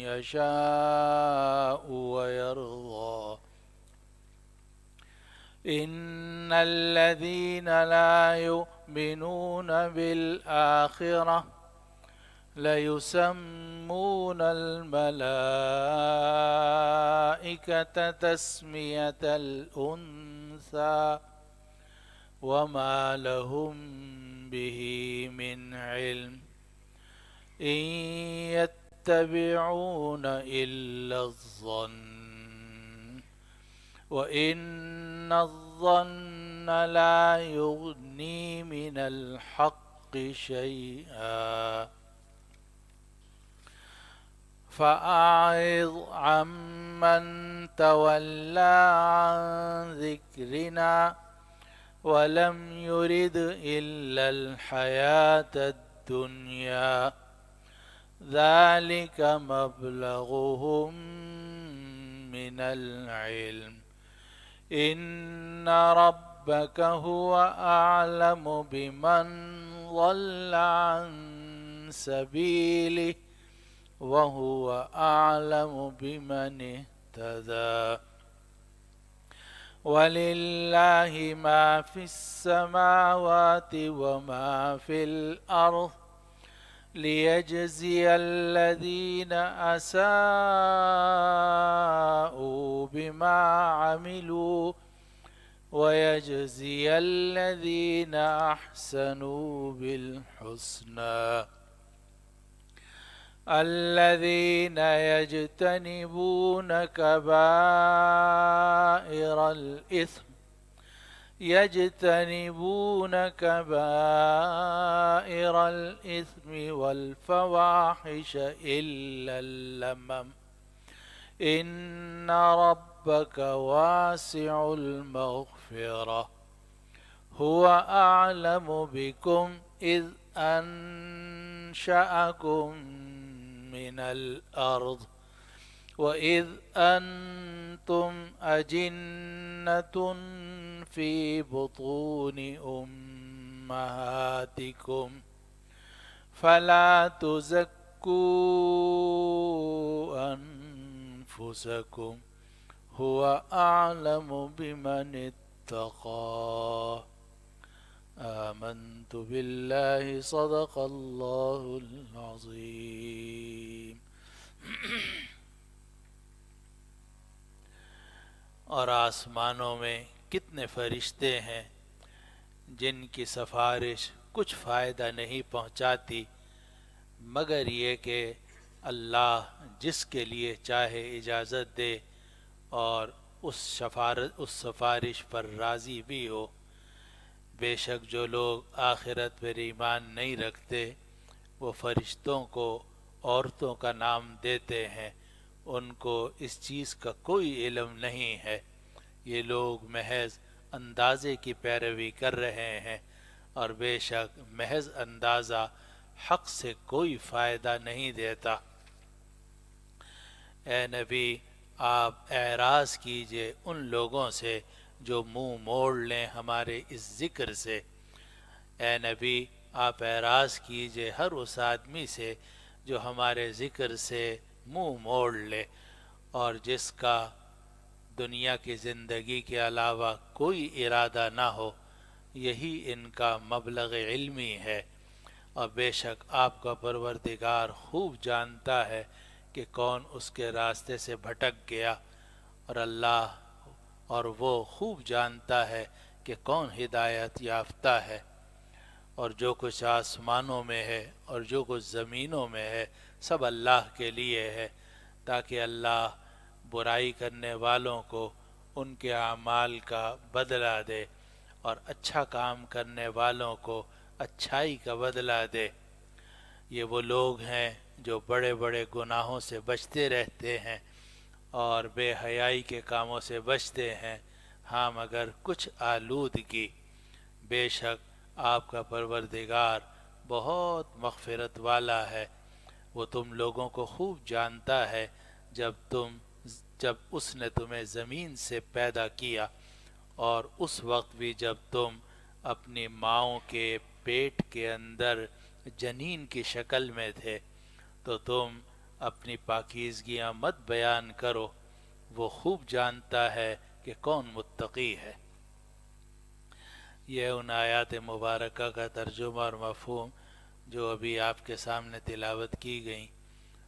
يشاء ويرضى. إن الذين لا يؤمنون بالآخرة ليسمون الملائكة تسمية الأنثى وما لهم به من علم إن يتبعون إلا الظن وإن الظن لا يغني من الحق شيئا فأعرض عمن تولى عن ذكرنا ولم يرد إلا الحياة الدنيا ذلك مبلغهم من العلم إن ربك هو أعلم بمن ضل عن سبيله وهو أعلم بمن اهتدى ولله ما في السماوات وما في الأرض ليجزي الذين أساءوا بما عملوا ويجزي الذين أحسنوا بالحسنى الذين يجتنبون كبائر الإثم والفواحش إلا اللمم إن ربك واسع المغفرة هو أعلم بكم إذ أنشأكم من الأرض وإذ أنتم أجنة في بطون أمهاتكم فلا تزكوا أنفسكم هو أعلم بمن اتقى آمنت بالله صدق الله العظيم. اور آسمانوں میں کتنے فرشتے ہیں جن کی سفارش کچھ فائدہ نہیں پہنچاتی مگر یہ کہ اللہ جس کے لیے چاہے اجازت دے اور اس سفارش پر راضی بھی ہو. بے شک جو لوگ آخرت پر ایمان نہیں رکھتے وہ فرشتوں کو عورتوں کا نام دیتے ہیں، ان کو اس چیز کا کوئی علم نہیں ہے، یہ لوگ محض اندازے کی پیروی کر رہے ہیں اور بے شک محض اندازہ حق سے کوئی فائدہ نہیں دیتا. اے نبی آپ اعراض کیجئے ان لوگوں سے جو منہ موڑ لیں ہمارے اس ذکر سے. اے نبی آپ اعراض کیجئے ہر اس آدمی سے جو ہمارے ذکر سے منہ موڑ لے اور جس کا دنیا کی زندگی کے علاوہ کوئی ارادہ نہ ہو، یہی ان کا مبلغ علمی ہے. اور بے شک آپ کا پروردگار خوب جانتا ہے کہ کون اس کے راستے سے بھٹک گیا، اور وہ خوب جانتا ہے کہ کون ہدایت یافتہ ہے. اور جو کچھ آسمانوں میں ہے اور جو کچھ زمینوں میں ہے سب اللہ کے لیے ہے، تاکہ اللہ برائی کرنے والوں کو ان کے اعمال کا بدلہ دے اور اچھا کام کرنے والوں کو اچھائی کا بدلہ دے. یہ وہ لوگ ہیں جو بڑے بڑے گناہوں سے بچتے رہتے ہیں اور بے حیائی کے کاموں سے بچتے ہیں، ہاں مگر کچھ آلودگی. بے شک آپ کا پروردگار بہت مغفرت والا ہے، وہ تم لوگوں کو خوب جانتا ہے جب اس نے تمہیں زمین سے پیدا کیا اور اس وقت بھی جب تم اپنی ماؤں کے پیٹ کے اندر جنین کی شکل میں تھے تو تم اپنی پاکیزگیاں مت بیان کرو، وہ خوب جانتا ہے کہ کون متقی ہے۔ یہ ان آیات مبارکہ کا ترجمہ اور مفہوم جو ابھی آپ کے سامنے تلاوت کی گئیں،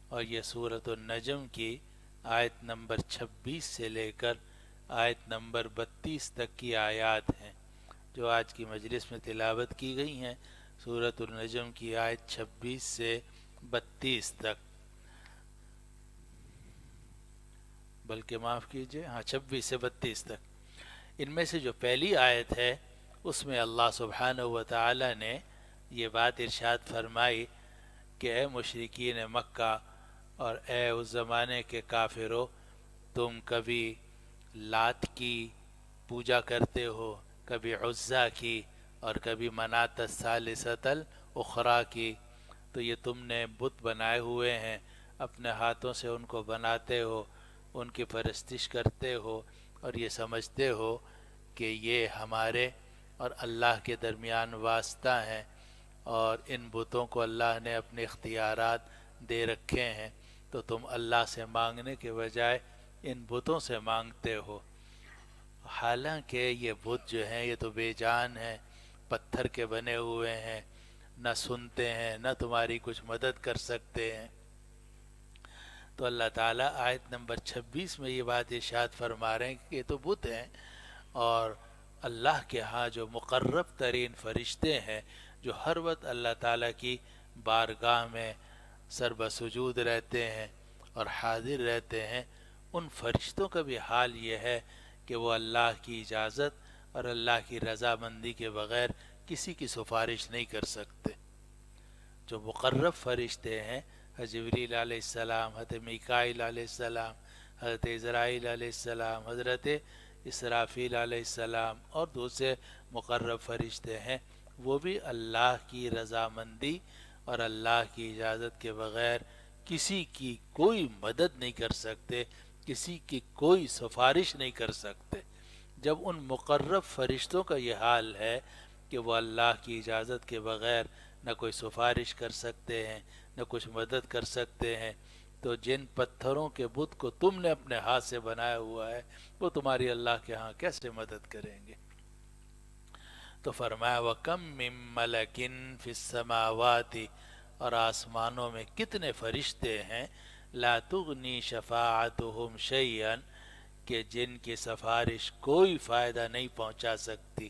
اور یہ سورۃ النجم کی آیت نمبر 26 سے لے کر آیت نمبر 32 تک کی آیات ہیں جو آج کی مجلس میں تلاوت کی گئی ہیں۔ سورۃ النجم کی آیت 26 سے 32 تک، بلکہ معاف کیجئے، 26 سے 32 تک۔ ان میں سے جو پہلی آیت ہے اس میں اللہ سبحانہ و تعالی نے یہ بات ارشاد فرمائی کہ اے مشرکین مکہ اور اے اس زمانے کے کافرو، تم کبھی لات کی پوجا کرتے ہو، کبھی عزا کی اور کبھی منات الثالثۃ الاخری کی، تو یہ تم نے بت بنائے ہوئے ہیں، اپنے ہاتھوں سے ان کو بناتے ہو، ان کی پرستش کرتے ہو اور یہ سمجھتے ہو کہ یہ ہمارے اور اللہ کے درمیان واسطہ ہیں، اور ان بتوں کو اللہ نے اپنے اختیارات دے رکھے ہیں، تو تم اللہ سے مانگنے کے بجائے ان بتوں سے مانگتے ہو۔ حالانکہ یہ بت جو ہیں یہ تو بے جان ہیں، پتھر کے بنے ہوئے ہیں، نہ سنتے ہیں نہ تمہاری کچھ مدد کر سکتے ہیں۔ تو اللہ تعالیٰ آیت نمبر 26 میں یہ بات ارشاد فرما رہے ہیں کہ یہ تو بت ہیں، اور اللہ کے ہاں جو مقرب ترین فرشتے ہیں جو ہر وقت اللہ تعالیٰ کی بارگاہ میں سربسجود رہتے ہیں اور حاضر رہتے ہیں، ان فرشتوں کا بھی حال یہ ہے کہ وہ اللہ کی اجازت اور اللہ کی رضامندی کے بغیر کسی کی سفارش نہیں کر سکتے۔ جو مقرب فرشتے ہیں، حضرت جبریل علیہ السلام، حضرت میکائیل علیہ السلام، حضرت اسرائیل علیہ السلام، حضرت اسرافیل علیہ السلام اور دوسرے مقرب فرشتے ہیں، وہ بھی اللہ کی رضامندی اور اللہ کی اجازت کے بغیر کسی کی کوئی مدد نہیں کر سکتے، کسی کی کوئی سفارش نہیں کر سکتے۔ جب ان مقرب فرشتوں کا یہ حال ہے کہ وہ اللہ کی اجازت کے بغیر نہ کوئی سفارش کر سکتے ہیں نہ کچھ مدد کر سکتے ہیں، تو جن پتھروں کے بت کو تم نے اپنے ہاتھ سے بنایا ہوا ہے وہ تمہاری اللہ کے ہاں کیسے مدد کریں گے؟ تو فرمایا وَكَم مِّن مَلَكٍ فِي السَّمَاوَاتِ، اور آسمانوں میں کتنے فرشتے ہیں، لَا تُغْنِي شَفَاعَتُهُمْ شَيْئًا، کہ جن کی سفارش کوئی فائدہ نہیں پہنچا سکتی۔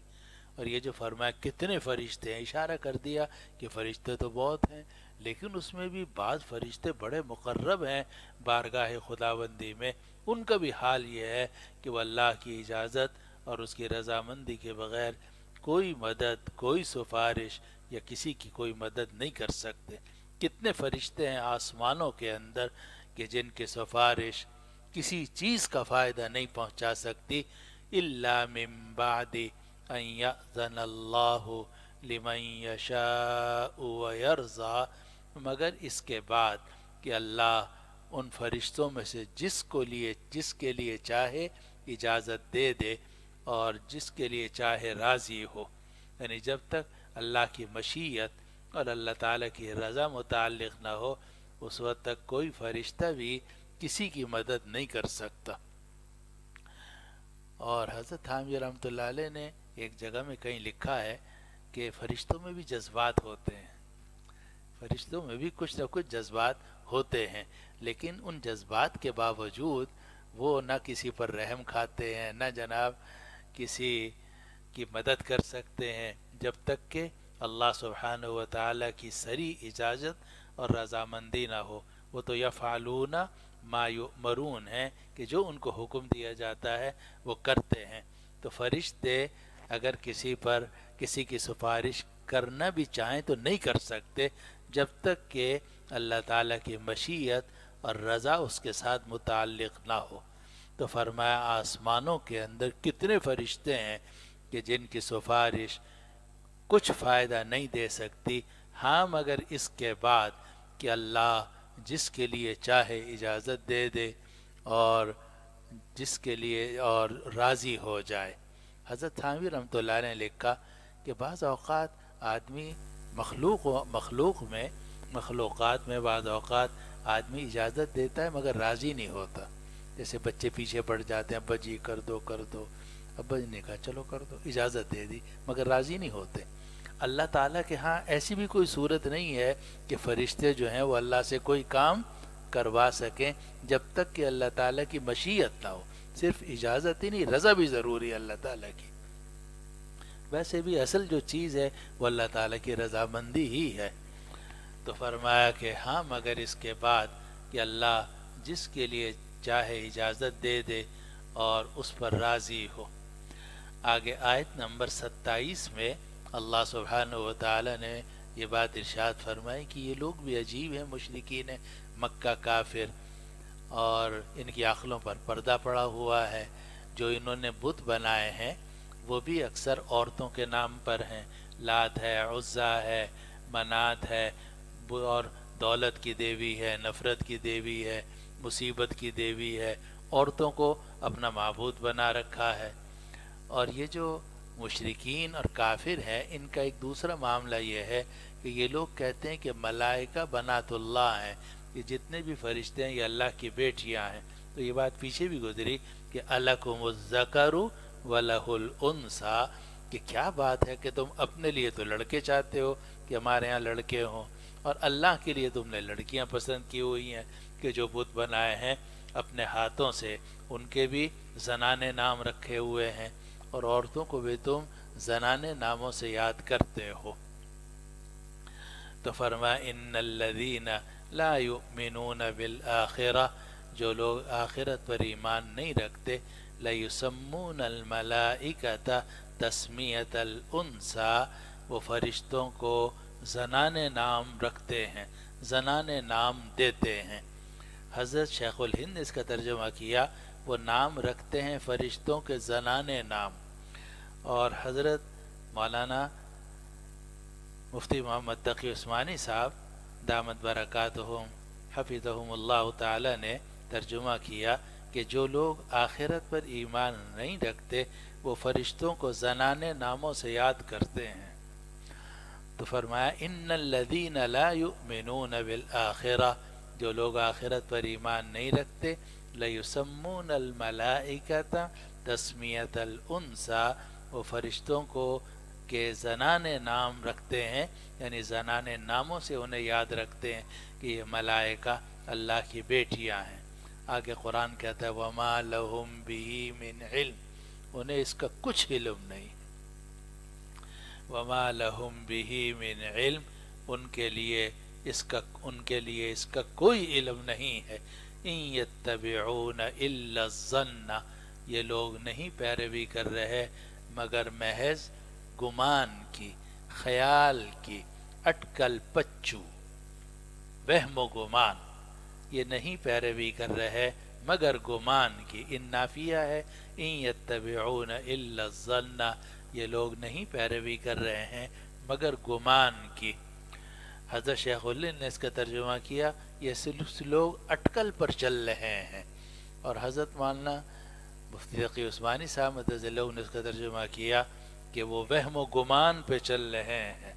اور یہ جو فرمایا کتنے فرشتے ہیں، اشارہ کر دیا کہ فرشتے تو بہت ہیں، لیکن اس میں بھی بعض فرشتے بڑے مقرب ہیں بارگاہ خداوندی میں، ان کا بھی حال یہ ہے کہ وہ اللہ کی اجازت اور اس کی رضامندی کے بغیر کوئی مدد، کوئی سفارش یا کسی کی کوئی مدد نہیں کر سکتے۔ کتنے فرشتے ہیں آسمانوں کے اندر کہ جن کی سفارش کسی چیز کا فائدہ نہیں پہنچا سکتی، الا من بعد ان یأذن اللہ لمن یشاء ویرضی، مگر اس کے بعد کہ اللہ ان فرشتوں میں سے جس کے لیے چاہے اجازت دے دے اور جس کے لیے چاہے راضی ہو۔ یعنی جب تک اللہ کی مشیت اور اللہ تعالیٰ کی رضا متعلق نہ ہو، اس وقت تک کوئی فرشتہ بھی کسی کی مدد نہیں کر سکتا۔ اور حضرت تھانوی رحمۃ اللہ علیہ نے ایک جگہ میں کہیں لکھا ہے کہ فرشتوں میں بھی جذبات ہوتے ہیں، فرشتوں میں بھی کچھ نہ کچھ جذبات ہوتے ہیں، لیکن ان جذبات کے باوجود وہ نہ کسی پر رحم کھاتے ہیں نہ جناب کسی کی مدد کر سکتے ہیں، جب تک کہ اللہ سبحانہ و تعالیٰ کی صریح اجازت اور رضامندی نہ ہو۔ وہ تو یفعلون ما یؤمرون ہیں کہ جو ان کو حکم دیا جاتا ہے وہ کرتے ہیں۔ تو فرشتے اگر کسی کی سفارش کرنا بھی چاہیں تو نہیں کر سکتے جب تک کہ اللہ تعالیٰ کی مشیت اور رضا اس کے ساتھ متعلق نہ ہو۔ تو فرمایا آسمانوں کے اندر کتنے فرشتے ہیں کہ جن کی سفارش کچھ فائدہ نہیں دے سکتی، ہاں مگر اس کے بعد کہ اللہ جس کے لیے چاہے اجازت دے دے اور جس کے لیے اور راضی ہو جائے۔ حضرت تھانوی رحمۃ اللہ نے لکھا کہ بعض اوقات آدمی مخلوقات میں بعض اوقات آدمی اجازت دیتا ہے مگر راضی نہیں ہوتا. جیسے بچے پیچھے پڑ جاتے ہیں، ابا جی کر دو کر دو، ابا جی نے کہا چلو کر دو، اجازت دے دی مگر راضی نہیں ہوتے. اللہ تعالیٰ کے ہاں ایسی بھی کوئی صورت نہیں ہے کہ فرشتے جو ہیں وہ اللہ سے کوئی کام کروا سکیں جب تک کہ اللہ تعالیٰ کی مشیت نہ ہو. صرف اجازت ہی نہیں، رضا بھی ضروری ہے اللہ تعالیٰ کی. ویسے بھی اصل جو چیز ہے وہ اللہ تعالیٰ کی رضامندی ہی ہے. تو فرمایا کہ ہاں مگر اس کے بعد کہ اللہ جس کے لیے چاہے اجازت دے دے اور اس پر راضی ہو. آگے آیت نمبر 27 میں اللہ سبحانہ و تعالی نے یہ بات ارشاد فرمائی کہ یہ لوگ بھی عجیب ہیں، مشرکین مکہ کافر، اور ان کی عقلوں پر پردہ پڑا ہوا ہے. جو انہوں نے بت بنائے ہیں وہ بھی اکثر عورتوں کے نام پر ہیں. لات ہے، عزا ہے، منات ہے، اور دولت کی دیوی ہے، نفرت کی دیوی ہے، مصیبت کی دیوی ہے. عورتوں کو اپنا معبود بنا رکھا ہے. اور یہ جو مشرکین اور کافر ہیں ان کا ایک دوسرا معاملہ یہ ہے کہ یہ لوگ کہتے ہیں کہ ملائکہ بنات اللہ ہیں، کہ جتنے بھی فرشتے ہیں یہ اللہ کی بیٹیاں ہیں. تو یہ بات پیچھے بھی گزری کہ الکم الذکر ولہ الانثی، کہ کیا بات ہے کہ تم اپنے لیے تو لڑکے چاہتے ہو کہ ہمارے ہاں لڑکے ہوں، اور اللہ کے لیے تم نے لڑکیاں پسند کی ہوئی ہیں. کہ جو بت بنائے ہیں اپنے ہاتھوں سے ان کے بھی زنانے نام رکھے ہوئے ہیں، اور عورتوں کو بھی تم زنانے ناموں سے یاد کرتے ہو. تو فرمایا ان الذین لا یؤمنون بالآخرہ، جو لوگ آخرت پر ایمان نہیں رکھتے، لیسمون الملائکۃ تسمیۃ الانثی، وہ فرشتوں کو زنانے نام رکھتے ہیں، زنانے نام دیتے ہیں. حضرت شیخ الہند نے اس کا ترجمہ کیا، وہ نام رکھتے ہیں فرشتوں کے زنانے نام. اور حضرت مولانا مفتی محمد تقی عثمانی صاحب دامت برکاتہم حفظہم اللہ تعالی نے ترجمہ کیا کہ جو لوگ آخرت پر ایمان نہیں رکھتے وہ فرشتوں کو زنانے ناموں سے یاد کرتے ہیں. تو فرمایا ان الذین لا یؤمنون بالآخرہ، جو لوگ آخرت پر ایمان نہیں رکھتے، لیسمون الملائکۃ تسمیۃ الانثی، وہ فرشتوں کو کے زنانے نام رکھتے ہیں، یعنی زنانے ناموں سے انہیں یاد رکھتے ہیں کہ یہ ملائکہ اللہ کی بیٹیاں ہیں. آگے قرآن کہتا ہے وما لہم بہ من علم، انہیں اس کا کچھ علم نہیں. وما لہم بہ من علم، ان کے لیے اس کا کوئی علم نہیں ہے. ان یتبعون الا الظن، یہ لوگ نہیں پیروی کر رہے مگر محض گمان کی، خیال کی، اٹکل پچو، وہم و گمان. یہ نہیں پیروی کر رہے مگر گمان کی. ان نافیہ ہے، ان یتبعون الا الظن، یہ لوگ نہیں پیروی کر رہے ہیں مگر گمان کی. حضرت شیخ الہند نے اس کا ترجمہ کیا یہ صرف لوگ اٹکل پر چل رہے ہیں. اور حضرت مولانا مفتی تقی عثمانی صاحب مدد اللہ نے اس کا ترجمہ کیا کہ وہ وہم و گمان پہ چل رہے ہیں،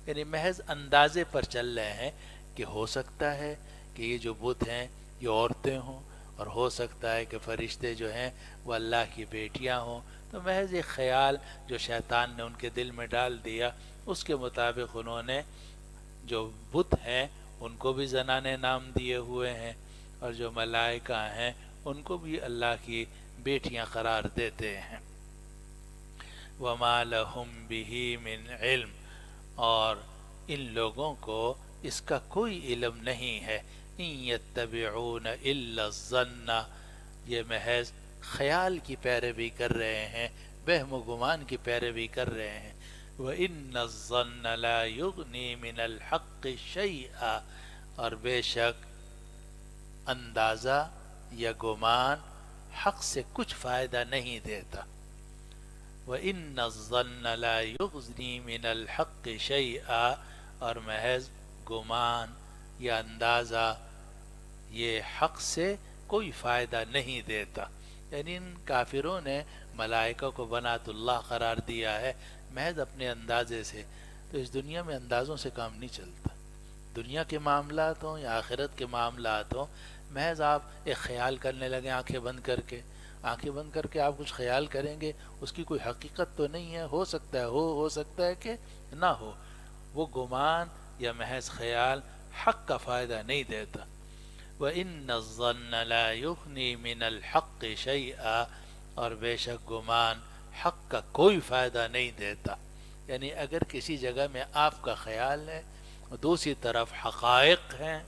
یعنی محض اندازے پر چل رہے ہیں کہ ہو سکتا ہے کہ یہ جو بت ہیں یہ عورتیں ہوں، اور ہو سکتا ہے کہ فرشتے جو ہیں وہ اللہ کی بیٹیاں ہوں. تو محض ایک خیال جو شیطان نے ان کے دل میں ڈال دیا، اس کے مطابق انہوں نے جو بت ہیں ان کو بھی زنانے نام دیے ہوئے ہیں، اور جو ملائکہ ہیں ان کو بھی اللہ کی بیٹیاں قرار دیتے ہیں. وما لہم بہ من علم، اور ان لوگوں کو اس کا کوئی علم نہیں ہے. ان یتبعون الا الظن، یہ محض خیال کی پیروی کر رہے ہیں، وہم و گمان کی پیروی کر رہے ہیں. وَإِنَّ الظَّنَّ لَا يُغْنِي مِنَ الْحَقِّ شَيْئًا، اور بے شک اندازہ یا گمان حق سے کچھ فائدہ نہیں دیتا. وَإِنَّ الظَّنَّ لَا يُغْنِي مِنَ الْحَقِّ شَيْئًا، اور محض گمان یا اندازہ یہ حق سے کوئی فائدہ نہیں دیتا. یعنی ان کافروں نے ملائکہ کو بنات اللہ قرار دیا ہے محض اپنے اندازے سے. تو اس دنیا میں اندازوں سے کام نہیں چلتا. دنیا کے معاملات ہوں یا آخرت کے معاملات ہوں، محض آپ ایک خیال کرنے لگیں آنکھیں بند کر کے، آنکھیں بند کر کے آپ کچھ خیال کریں گے، اس کی کوئی حقیقت تو نہیں ہے، ہو سکتا ہے ہو سکتا ہے کہ نہ ہو، وہ گمان یا محض خیال حق کا فائدہ نہیں دیتا۔ وَإِنَّ الظَّنَّ لَا يُغْنِي مِنَ الْحَقِّ شَيْئًا، اور بے شک گمان حق کا کوئی فائدہ نہیں دیتا۔ یعنی اگر کسی جگہ میں آپ کا خیال ہے اور دوسری طرف حقائق ہیں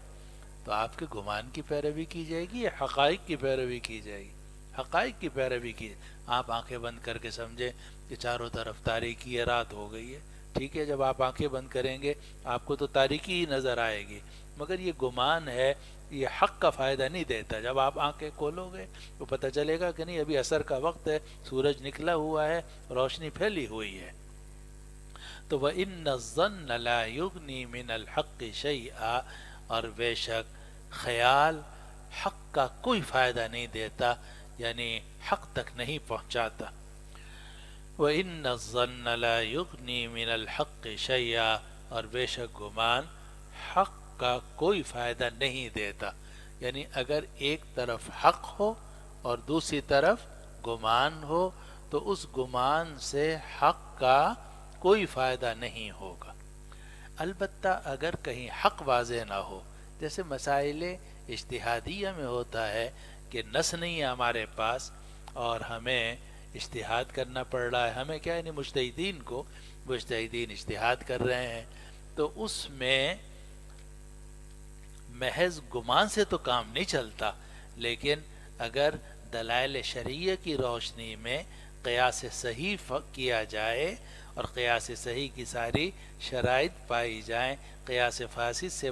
تو آپ کے گمان کی پیروی کی جائے گی یا حقائق کی پیروی کی جائے گی؟ حقائق کی پیروی کی۔ آپ آنکھیں بند کر کے سمجھیں کہ چاروں طرف تاریکی ہے، رات ہو گئی ہے، ٹھیک ہے، جب آپ آنکھیں بند کریں گے آپ کو تو تاریکی ہی نظر آئے گی، مگر یہ گمان ہے، یہ حق کا فائدہ نہیں دیتا۔ جب آپ آنکھیں کھولو گے تو پتہ چلے گا کہ نہیں، ابھی عصر کا وقت ہے، سورج نکلا ہوا ہے، روشنی پھیلی ہوئی ہے۔ تو وَإِنَّ الظَّنَّ لَا يُغْنِي مِنَ الْحَقِّ شَيْئًا، اور بے شک خیال حق کا کوئی فائدہ نہیں دیتا، یعنی حق تک نہیں پہنچاتا۔ وَإِنَّ الظَّنَّ لَا يُغْنِي مِنَ الْحَقِّ شَيْئًا، اور بے شک گمان حق کا کوئی فائدہ نہیں دیتا۔ یعنی اگر ایک طرف حق ہو اور دوسری طرف گمان ہو تو اس گمان سے حق کا کوئی فائدہ نہیں ہوگا۔ البتہ اگر کہیں حق واضح نہ ہو، جیسے مسائل اجتہادیہ میں ہوتا ہے کہ نص نہیں ہے ہمارے پاس اور ہمیں اجتہاد کرنا پڑ رہا ہے، ہمیں کیا، یعنی مجتہدین کو، مجتہدین اجتہاد کر رہے ہیں، تو اس میں محض گمان سے تو کام نہیں چلتا، لیکن اگر دلائل شرعیہ کی روشنی میں قیاس صحیح کیا جائے اور قیاس صحیح کی ساری شرائط پائی جائیں، قیاس فاسد سے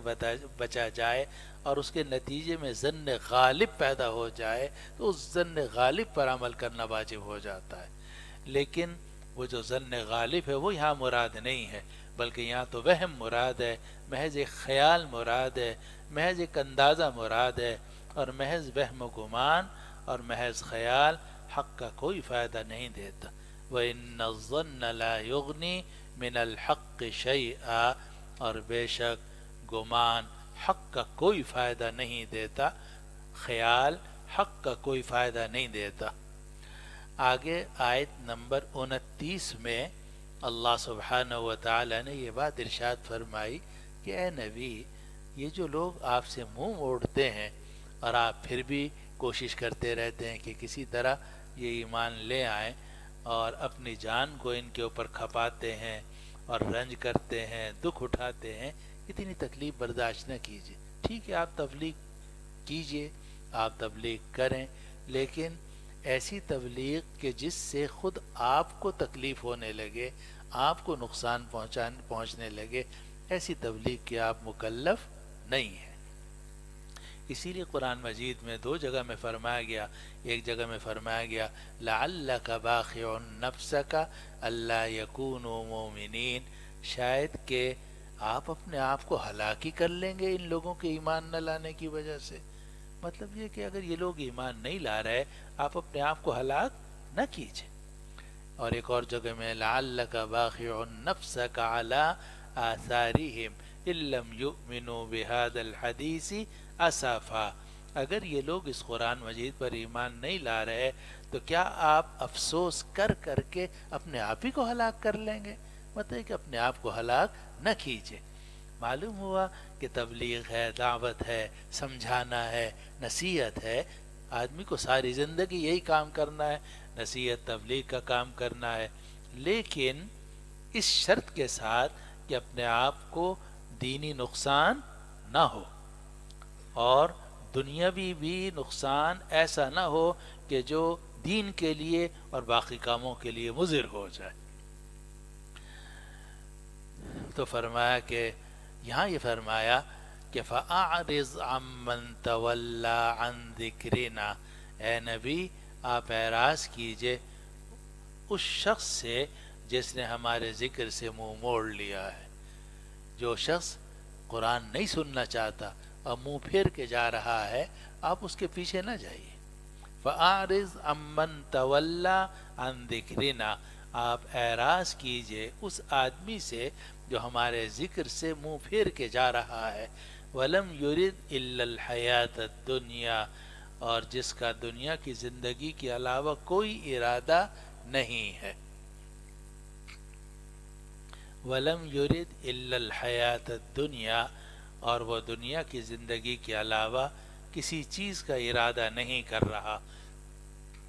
بچا جائے اور اس کے نتیجے میں ظن غالب پیدا ہو جائے تو اس ظن غالب پر عمل کرنا واجب ہو جاتا ہے۔ لیکن وہ جو ظن غالب ہے وہ یہاں مراد نہیں ہے، بلکہ یہاں تو وہم مراد ہے، محض ایک خیال مراد ہے، محض ایک اندازہ مراد ہے، اور محض وہم و گمان اور محض خیال حق کا کوئی فائدہ نہیں دیتا۔ وَإِنَّ الظَّنَّ لَا يُغْنِي مِنَ الْحَقِّ شَيْئًا، اور بے شک گمان حق کا کوئی فائدہ نہیں دیتا، خیال حق کا کوئی فائدہ نہیں دیتا۔ آگے آیت نمبر 29 میں اللہ سبحانہ و تعالی نے یہ بات ارشاد فرمائی کہ اے نبی، یہ جو لوگ آپ سے منہ موڑتے ہیں اور آپ پھر بھی کوشش کرتے رہتے ہیں کہ کسی طرح یہ ایمان لے آئیں اور اپنی جان کو ان کے اوپر کھپاتے ہیں اور رنج کرتے ہیں، دکھ اٹھاتے ہیں، اتنی تکلیف برداشت نہ کیجیے۔ ٹھیک ہے، آپ تبلیغ کیجیے، آپ تبلیغ کریں، لیکن ایسی تبلیغ کہ جس سے خود آپ کو تکلیف ہونے لگے، آپ کو نقصان پہنچنے لگے، ایسی تبلیغ کے آپ مکلف نہیں ہیں۔ اسی لیے قرآن مجید میں دو جگہ میں فرمایا گیا، ایک جگہ میں فرمایا گیا لَعَلَّكَ بَاخِعٌ نَفْسَكَ أَلَّا يَكُونُوا مُؤْمِنِينَ، شاید کہ آپ اپنے آپ کو ہلاک ہی کر لیں گے ان لوگوں کے ایمان نہ لانے کی وجہ سے۔ مطلب یہ کہ اگر یہ لوگ ایمان نہیں لا رہے، آپ اپنے آپ کو ہلاک نہ کیجیے۔ اور ایک اور جگہ میں لَعَلَّكَ بَاخِعٌ نَفْسَكَ عَلَىٰ آثَارِهِمْ إِن لَّمْ يُؤْمِنُوا بِهَٰذَا الْحَدِيثِ أَسَفًا، اگر یہ لوگ اس قرآن مجید پر ایمان نہیں لا رہے تو کیا آپ افسوس کر کر کے اپنے آپ ہی کو ہلاک کر لیں گے؟ مطلب کہ اپنے آپ کو ہلاک نہ کیجیے۔ معلوم ہوا کہ تبلیغ ہے، دعوت ہے، سمجھانا ہے، نصیحت ہے، آدمی کو ساری زندگی یہی کام کرنا ہے، نصیحت تبلیغ کا کام کرنا ہے، لیکن اس شرط کے ساتھ کہ اپنے آپ کو دینی نقصان نہ ہو اور دنیاوی بھی نقصان ایسا نہ ہو کہ جو دین کے لیے اور باقی کاموں کے لیے مضر ہو جائے۔ تو فرمایا کہ یہاں یہ فرمایا کہ فَأَعْرِضْ عَمَّنْ تَوَلَّى عَنْ ذِكْرِنَا، اے نبی آپ اعراض کیجئے اس شخص سے جس نے ہمارے ذکر سے منہ موڑ لیا ہے۔ جو شخص قرآن نہیں سننا چاہتا اور منہ پھیر کے جا رہا ہے، آپ اس کے پیچھے نہ جائیے۔ فَأَعْرِضْ عَمَّنْ تَوَلَّى عَنْ ذِكْرِنَا، آپ اعراض کیجئے اس آدمی سے جو ہمارے ذکر سے منہ پھیر کے جا رہا ہے، وَلَمْ يُرِدْ إِلَّا الْحَيَاةَ الدُّنْيَا، اور جس کا دنیا کی زندگی کے علاوہ کوئی ارادہ نہیں ہے. وَلَمْ يُرِدْ إِلَّا الْحَيَاةَ الدُّنْيَا، اور وہ دنیا کی زندگی کے علاوہ کسی چیز کا ارادہ نہیں کر رہا.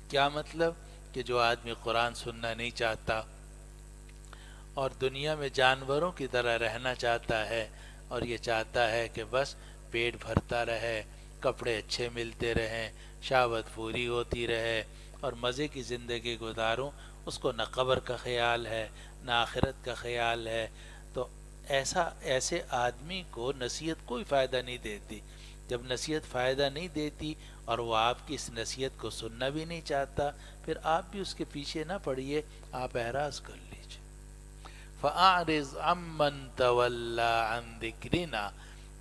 کیا مطلب؟ کہ جو آدمی قرآن سننا نہیں چاہتا اور دنیا میں جانوروں کی طرح رہنا چاہتا ہے، اور یہ چاہتا ہے کہ بس پیٹ بھرتا رہے، کپڑے اچھے ملتے رہیں، شہوت پوری ہوتی رہے اور مزے کی زندگی گزاروں، اس کو نہ قبر کا خیال ہے نہ آخرت کا خیال ہے، تو ایسے آدمی کو نصیحت کوئی فائدہ نہیں دیتی. جب نصیحت فائدہ نہیں دیتی اور وہ آپ کی اس نصیحت کو سننا بھی نہیں چاہتا، پھر آپ بھی اس کے پیچھے نہ پڑیے، آپ اعراض کر لیجیے. فَأَعْرِضْ عَمَّنْ تَوَلَّى عَنْ ذِكْرِنَا،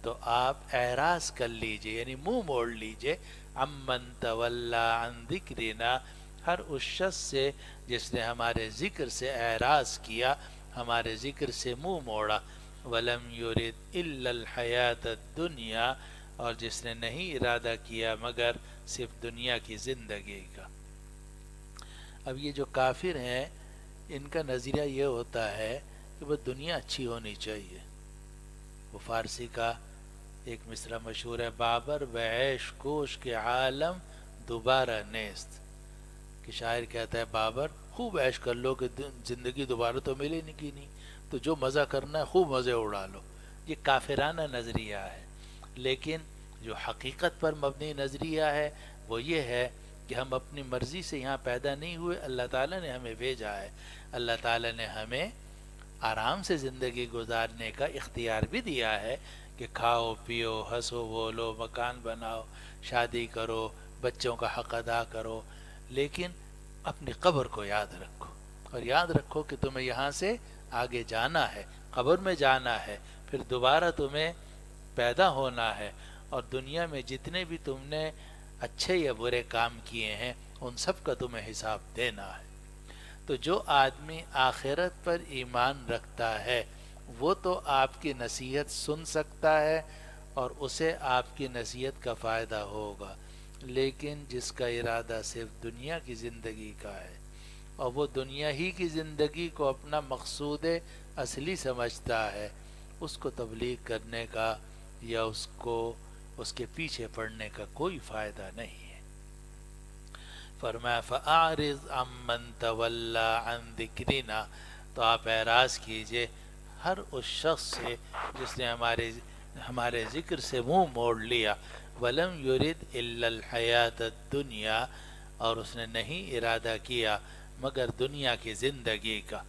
تو آپ اعراض کر لیجئے، یعنی منہ موڑ لیجئے. عَمَّنْ تَوَلَّى عَنْ ذِكْرِنَا، ہر اس شخص سے جس نے ہمارے ذکر سے اعراض کیا، ہمارے ذکر سے منہ موڑا. وَلَمْ يُرِدْ إِلَّا الْحَيَاةَ الدُّنْيَا، اور جس نے نہیں ارادہ کیا مگر صرف دنیا کی زندگی کا. اب یہ جو کافر ہیں، ان کا نظریہ یہ ہوتا ہے کہ بس دنیا اچھی ہونی چاہیے. وہ فارسی کا ایک مصرع مشہور ہے، بابر بعیش کوش کے عالم دوبارہ نیست، کہ شاعر کہتا ہے بابر خوب عیش کر لو کہ زندگی دوبارہ تو ملے نہیں، تو جو مزہ کرنا ہے خوب مزے اڑا لو. یہ کافرانہ نظریہ ہے. لیکن جو حقیقت پر مبنی نظریہ ہے وہ یہ ہے کہ ہم اپنی مرضی سے یہاں پیدا نہیں ہوئے، اللہ تعالیٰ نے ہمیں بھیجا ہے. اللہ تعالیٰ نے ہمیں آرام سے زندگی گزارنے کا اختیار بھی دیا ہے کہ کھاؤ پیو، ہنسو بولو، مکان بناؤ، شادی کرو، بچوں کا حق ادا کرو، لیکن اپنی قبر کو یاد رکھو. اور یاد رکھو کہ تمہیں یہاں سے آگے جانا ہے، قبر میں جانا ہے، پھر دوبارہ تمہیں پیدا ہونا ہے، اور دنیا میں جتنے بھی تم نے اچھے یا برے کام کیے ہیں ان سب کا تمہیں حساب دینا ہے. تو جو آدمی آخرت پر ایمان رکھتا ہے وہ تو آپ کی نصیحت سن سکتا ہے اور اسے آپ کی نصیحت کا فائدہ ہوگا. لیکن جس کا ارادہ صرف دنیا کی زندگی کا ہے اور وہ دنیا ہی کی زندگی کو اپنا مقصود اصلی سمجھتا ہے، اس کو تبلیغ کرنے کا یا اس کے پیچھے پڑنے کا کوئی فائدہ نہیں ہے. فرمایا فَأَعْرِضْ عَمَّنْ تَوَلَّى عَنْ ذِكْرِنَا، تو آپ اعراض کیجئے ہر اس شخص سے جس نے ہمارے ذکر سے منہ موڑ لیا. وَلَمْ يُرِدْ إِلَّا الْحَيَاةَ الدُّنْيَا، اور اس نے نہیں ارادہ کیا مگر دنیا کی زندگی کا.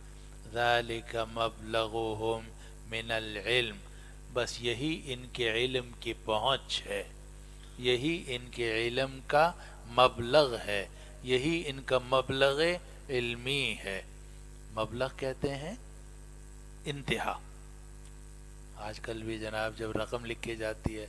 ذَلِكَ مَبْلَغُهُمْ مِنَ الْعِلْمِ، بس یہی ان کے علم کی پہنچ ہے، یہی ان کے علم کا مبلغ ہے، یہی ان کا مبلغ علمی ہے. مبلغ کہتے ہیں انتہا. آج کل بھی جناب جب رقم لکھی جاتی ہے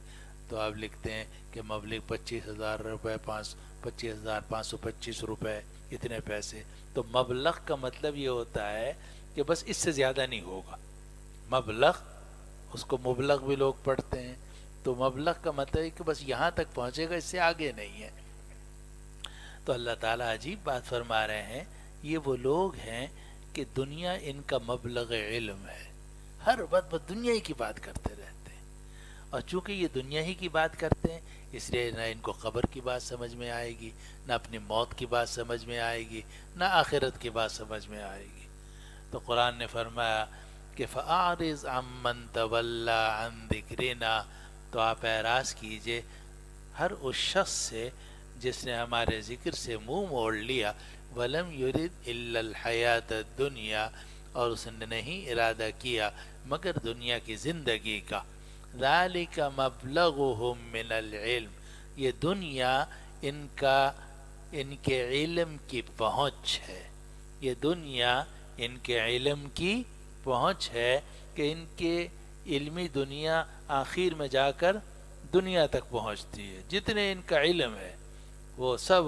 تو آپ لکھتے ہیں کہ مبلغ 25,000 روپے، 25,525 روپے، اتنے پیسے. تو مبلغ کا مطلب یہ ہوتا ہے کہ بس اس سے زیادہ نہیں ہوگا. مبلغ، اس کو مبلغ بھی لوگ پڑھتے ہیں، تو مبلغ کا مطلب ہے کہ بس یہاں تک پہنچے گا، اس سے آگے نہیں ہے. تو اللہ تعالیٰ عجیب بات فرما رہے ہیں، یہ وہ لوگ ہیں کہ دنیا ان کا مبلغ علم ہے، ہر وقت بس دنیا ہی کی بات کرتے رہتے ہیں. اور چونکہ یہ دنیا ہی کی بات کرتے ہیں اس لیے نہ ان کو قبر کی بات سمجھ میں آئے گی، نہ اپنی موت کی بات سمجھ میں آئے گی، نہ آخرت کی بات سمجھ میں آئے گی. تو قرآن نے فرمایا کہ فَأَعْرِضْ عَمَّنْ تَوَلَّى عَنْ ذِكْرِنَا، تو آپ اعراض کیجئے ہر اس شخص سے جس نے ہمارے ذکر سے منہ موڑ لیا. وَلَمْ يُرِدْ إِلَّا الْحَيَاةَ الدُّنْيَا، اور اس نے نہیں ارادہ کیا مگر دنیا کی زندگی کا. ذَلِكَ مَبْلَغُهُمْ مِنَ الْعِلْمِ، یہ دنیا ان کے علم کی پہنچ ہے، یہ دنیا ان کے علم کی پہنچ ہے کہ ان کے علمی دنیا آخر میں جا کر دنیا تک پہنچتی ہے. جتنے ان کا علم ہے وہ سب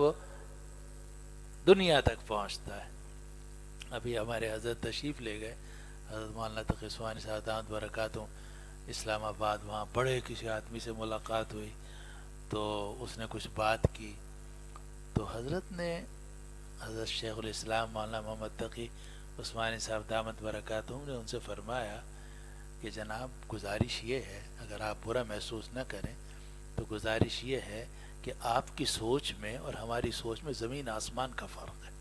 دنیا تک پہنچتا ہے. ابھی ہمارے حضرت تشریف لے گئے، حضرت مولانا تقی عثمانی صاحب دامت برکاتہم اسلام آباد، وہاں بڑے کسی آدمی سے ملاقات ہوئی تو اس نے کچھ بات کی، تو حضرت نے حضرت شیخ الاسلام مولانا محمد تقی عثمانی صاحب دامت برکاتہم نے ان سے فرمایا کہ جناب گزارش یہ ہے، اگر آپ برا محسوس نہ کریں تو گزارش یہ ہے کہ آپ کی سوچ میں اور ہماری سوچ میں زمین آسمان کا فرق ہے۔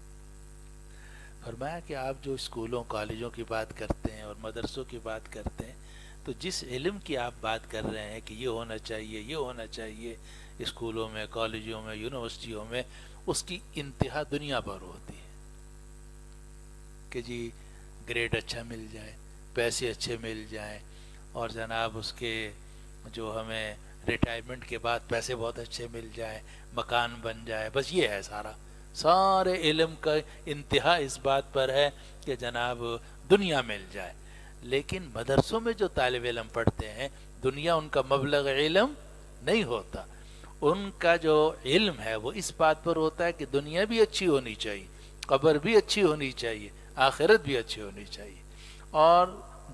فرمایا کہ آپ جو اسکولوں کالجوں کی بات کرتے ہیں اور مدرسوں کی بات کرتے ہیں، تو جس علم کی آپ بات کر رہے ہیں کہ یہ ہونا چاہیے، یہ ہونا چاہیے اسکولوں میں، کالجوں میں، یونیورسٹیوں میں، اس کی انتہا دنیا پر ہوتی ہے کہ جی گریڈ اچھا مل جائے، پیسے اچھے مل جائیں، اور جناب اس کے جو ہمیں ریٹائرمنٹ کے بعد پیسے بہت اچھے مل جائیں، مکان بن جائے، بس یہ ہے سارے علم کا انتہا اس بات پر ہے کہ جناب دنیا مل جائے۔ لیکن مدرسوں میں جو طالب علم پڑھتے ہیں، دنیا ان کا مبلغ علم نہیں ہوتا، ان کا جو علم ہے وہ اس بات پر ہوتا ہے کہ دنیا بھی اچھی ہونی چاہیے، قبر بھی اچھی ہونی چاہیے، آخرت بھی اچھی ہونی چاہیے، اور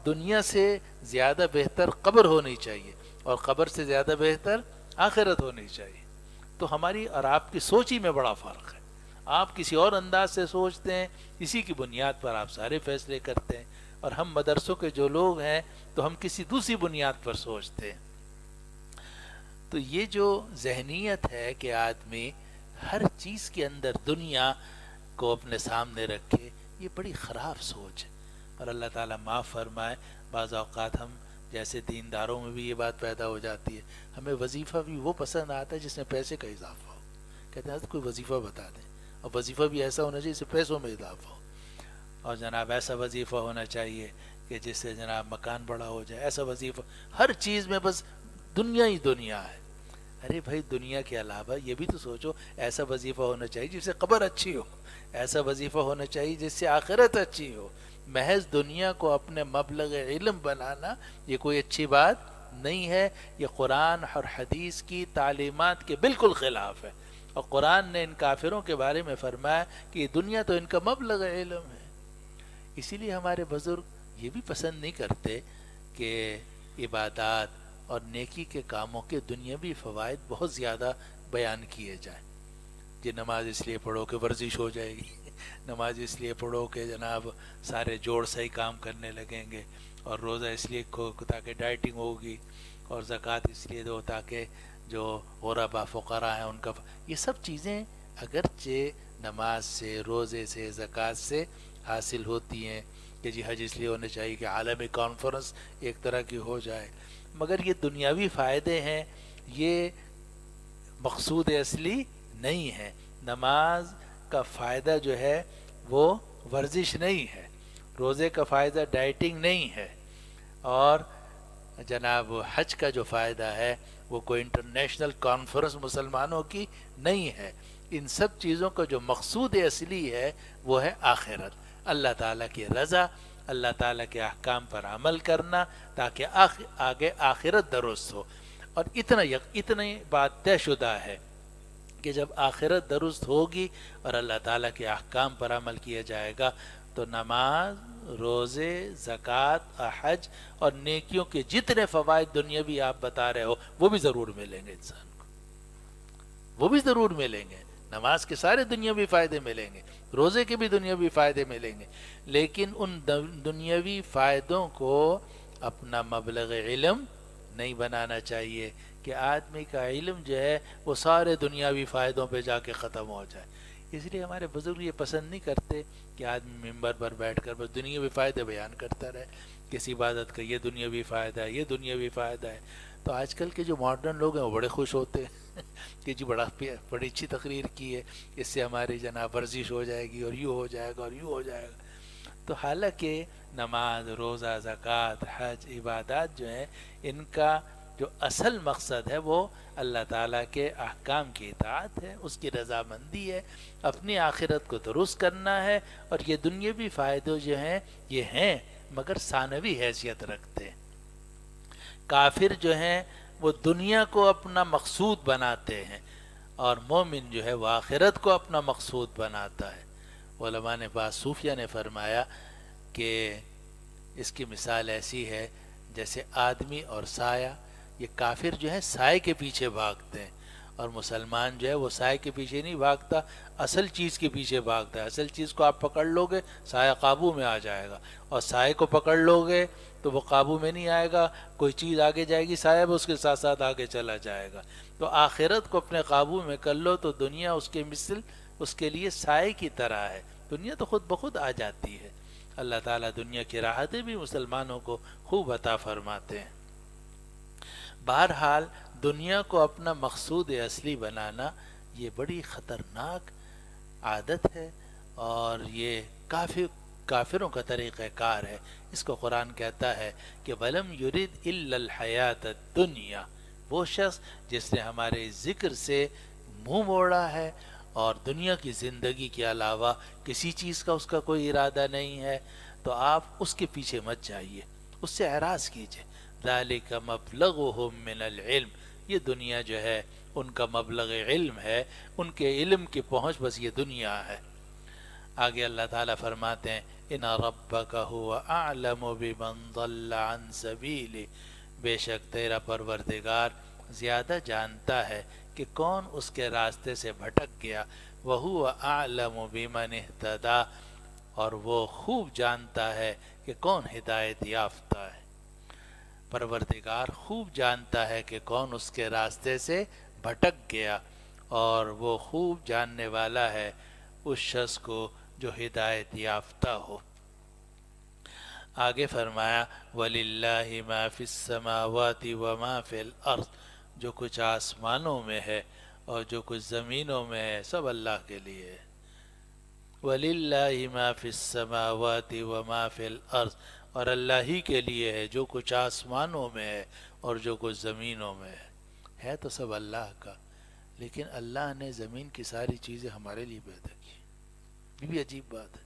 دنیا سے زیادہ بہتر قبر ہونی چاہیے، اور قبر سے زیادہ بہتر آخرت ہونی چاہیے۔ تو ہماری اور آپ کی سوچ ہی میں بڑا فرق ہے، آپ کسی اور انداز سے سوچتے ہیں، اسی کی بنیاد پر آپ سارے فیصلے کرتے ہیں، اور ہم مدرسوں کے جو لوگ ہیں تو ہم کسی دوسری بنیاد پر سوچتے ہیں۔ تو یہ جو ذہنیت ہے کہ آدمی ہر چیز کے اندر دنیا کو اپنے سامنے رکھے، یہ بڑی خراب سوچ ہے، اور اللہ تعالیٰ معاف فرمائے۔ بعض اوقات ہم جیسے دینداروں میں بھی یہ بات پیدا ہو جاتی ہے، ہمیں وظیفہ بھی وہ پسند آتا ہے جس میں پیسے کا اضافہ ہو، کہتے ہیں کوئی وظیفہ بتا دیں، اور وظیفہ بھی ایسا ہونا چاہیے جس سے پیسوں میں اضافہ ہو، اور جناب ایسا وظیفہ ہونا چاہیے کہ جس سے جناب مکان بڑا ہو جائے، ایسا وظیفہ، ہر چیز میں بس دنیا ہی دنیا ہے۔ ارے بھائی دنیا کے علاوہ یہ بھی تو سوچو، ایسا وظیفہ ہونا چاہیے جس سے قبر اچھی ہو، ایسا وظیفہ ہونا چاہیے جس سے آخرت اچھی ہو۔ محض دنیا کو اپنے مبلغ علم بنانا یہ کوئی اچھی بات نہیں ہے، یہ قرآن اور حدیث کی تعلیمات کے بالکل خلاف ہے، اور قرآن نے ان کافروں کے بارے میں فرمایا کہ یہ دنیا تو ان کا مبلغ علم ہے۔ اسی لیے ہمارے بزرگ یہ بھی پسند نہیں کرتے کہ عبادات اور نیکی کے کاموں کے دنیاوی فوائد بہت زیادہ بیان کیے جائیں، کہ نماز اس لیے پڑھو کہ ورزش ہو جائے گی، نماز اس لیے پڑھو کہ جناب سارے جوڑ صحیح کام کرنے لگیں گے، اور روزہ اس لیے تاکہ ڈائٹنگ ہوگی، اور زکوٰۃ اس لیے دو تاکہ جو غربا فقراء ہیں ان کا یہ سب چیزیں اگرچہ نماز سے، روزے سے، زکوٰۃ سے حاصل ہوتی ہیں، کہ جی حج اس لیے ہونے چاہیے کہ عالمی کانفرنس ایک طرح کی ہو جائے، مگر یہ دنیاوی فائدے ہیں، یہ مقصود اصلی نہیں ہے۔ نماز کا فائدہ جو ہے وہ ورزش نہیں ہے، روزے کا فائدہ ڈائٹنگ نہیں ہے، اور جناب حج کا جو فائدہ ہے وہ کوئی انٹرنیشنل کانفرنس مسلمانوں کی نہیں ہے۔ ان سب چیزوں کا جو مقصود اصلی ہے وہ ہے آخرت، اللہ تعالیٰ کی رضا، اللہ تعالیٰ کے احکام پر عمل کرنا، تاکہ آگے آخرت درست ہو۔ اور اتنی بات طے شدہ ہے کہ جب آخرت درست ہوگی اور اللہ تعالیٰ کے احکام پر عمل کیا جائے گا تو نماز، روزے، زکوٰۃ، حج اور نیکیوں کے جتنے فوائد دنیاوی آپ بتا رہے ہو وہ بھی ضرور ملیں گے انسان کو، وہ بھی ضرور ملیں گے۔ نماز کے سارے دنیاوی فائدے ملیں گے، روزے کے بھی دنیاوی فائدے ملیں گے، لیکن ان دنیاوی فائدوں کو اپنا مبلغ علم نہیں بنانا چاہیے کہ آدمی کا علم جو ہے وہ سارے دنیاوی فائدوں پہ جا کے ختم ہو جائے۔ اس لیے ہمارے بزرگ یہ پسند نہیں کرتے کہ آدمی ممبر پر بیٹھ کر بس دنیاوی فائدے بیان کرتا رہے، کسی عبادت کا یہ دنیاوی فائدہ ہے، یہ دنیاوی فائدہ ہے۔ تو آج کل کے جو ماڈرن لوگ ہیں وہ بڑے خوش ہوتے ہیں کہ جی بڑی اچھی تقریر کی ہے، اس سے ہماری جناب ورزش ہو جائے گی، اور یوں ہو جائے گا، اور یوں ہو جائے گا۔ تو حالانکہ نماز، روزہ، زکوٰۃ، حج، عبادات جو ہیں ان کا جو اصل مقصد ہے وہ اللہ تعالیٰ کے احکام کی اطاعت ہے، اس کی رضامندی ہے، اپنی آخرت کو درست کرنا ہے، اور یہ دنیاوی فائدے جو ہیں یہ ہیں مگر ثانوی حیثیت رکھتے ہیں۔ کافر جو ہیں وہ دنیا کو اپنا مقصود بناتے ہیں، اور مومن جو ہے وہ آخرت کو اپنا مقصود بناتا ہے۔ علماء نے بعض صوفیہ نے فرمایا کہ اس کی مثال ایسی ہے جیسے آدمی اور سایہ، یہ کافر جو ہے سائے کے پیچھے بھاگتے ہیں، اور مسلمان جو ہے وہ سائے کے پیچھے نہیں بھاگتا، اصل چیز کے پیچھے بھاگتا ہے۔ اصل چیز کو آپ پکڑ لو گے سایہ قابو میں آ جائے گا، اور سائے کو پکڑ لو گے تو وہ قابو میں نہیں آئے گا، کوئی چیز آگے جائے گی سایہ بھی اس کے ساتھ ساتھ آگے چلا جائے گا۔ تو آخرت کو اپنے قابو میں کر لو تو دنیا اس کے مثل اس کے لیے سائے کی طرح ہے، دنیا تو خود بخود آ جاتی ہے۔ اللہ تعالیٰ دنیا کی راحتیں بھی مسلمانوں کو خوب عطا فرماتے ہیں۔ بہرحال دنیا کو اپنا مقصود اصلی بنانا یہ بڑی خطرناک عادت ہے، اور یہ کافروں کا طریقہ کار ہے۔ اس کو قرآن کہتا ہے کہ وَلَمْ يُرِدْ إِلَّا الْحَيَاةَ الدُّنْيَا، وہ شخص جس نے ہمارے ذکر سے منہ موڑا ہے اور دنیا کی زندگی کے علاوہ کسی چیز کا اس کا کوئی ارادہ نہیں ہے، تو آپ اس کے پیچھے مت جائیے، اس سے اعراض کیجئے۔ ذَلِكَ مَبْلَغُهُم مِّنَ الْعِلْمِ، یہ دنیا جو ہے ان کا مبلغ علم ہے، ان کے علم کی پہنچ بس یہ دنیا ہے۔ آگے اللہ تعالیٰ فرماتے ہیں ان ربک هو اعلم بمن ضل عن سبیلہ، بے شک تیرا پروردگار زیادہ جانتا ہے کہ کون اس کے راستے سے بھٹک گیا، وہو اعلم بمن اہتدی، اور وہ خوب جانتا ہے کہ کون ہدایت یافتہ ہے۔ پروردگار خوب جانتا ہے کہ کون اس کے راستے سے بھٹک گیا، اور وہ خوب جاننے والا ہے اس شخص کو جو ہدایت یافتہ ہو۔ آگے فرمایا وَلِلَّهِ مَا فِي السَّمَاوَاتِ وَمَا فِي الْأَرْضِ، جو کچھ آسمانوں میں ہے اور جو کچھ زمینوں میں ہے سب اللہ کے لیے ہے۔ وَلِلَّهِ مَا فِي السَّمَاوَاتِ وَمَا فِي الْأَرْضِ، اور اللہ ہی کے لیے ہے جو کچھ آسمانوں میں ہے اور جو کچھ زمینوں میں ہے تو سب اللہ کا، لیکن اللہ نے زمین کی ساری چیزیں ہمارے لیے پیدا کی۔ یہ بھی عجیب بات ہے،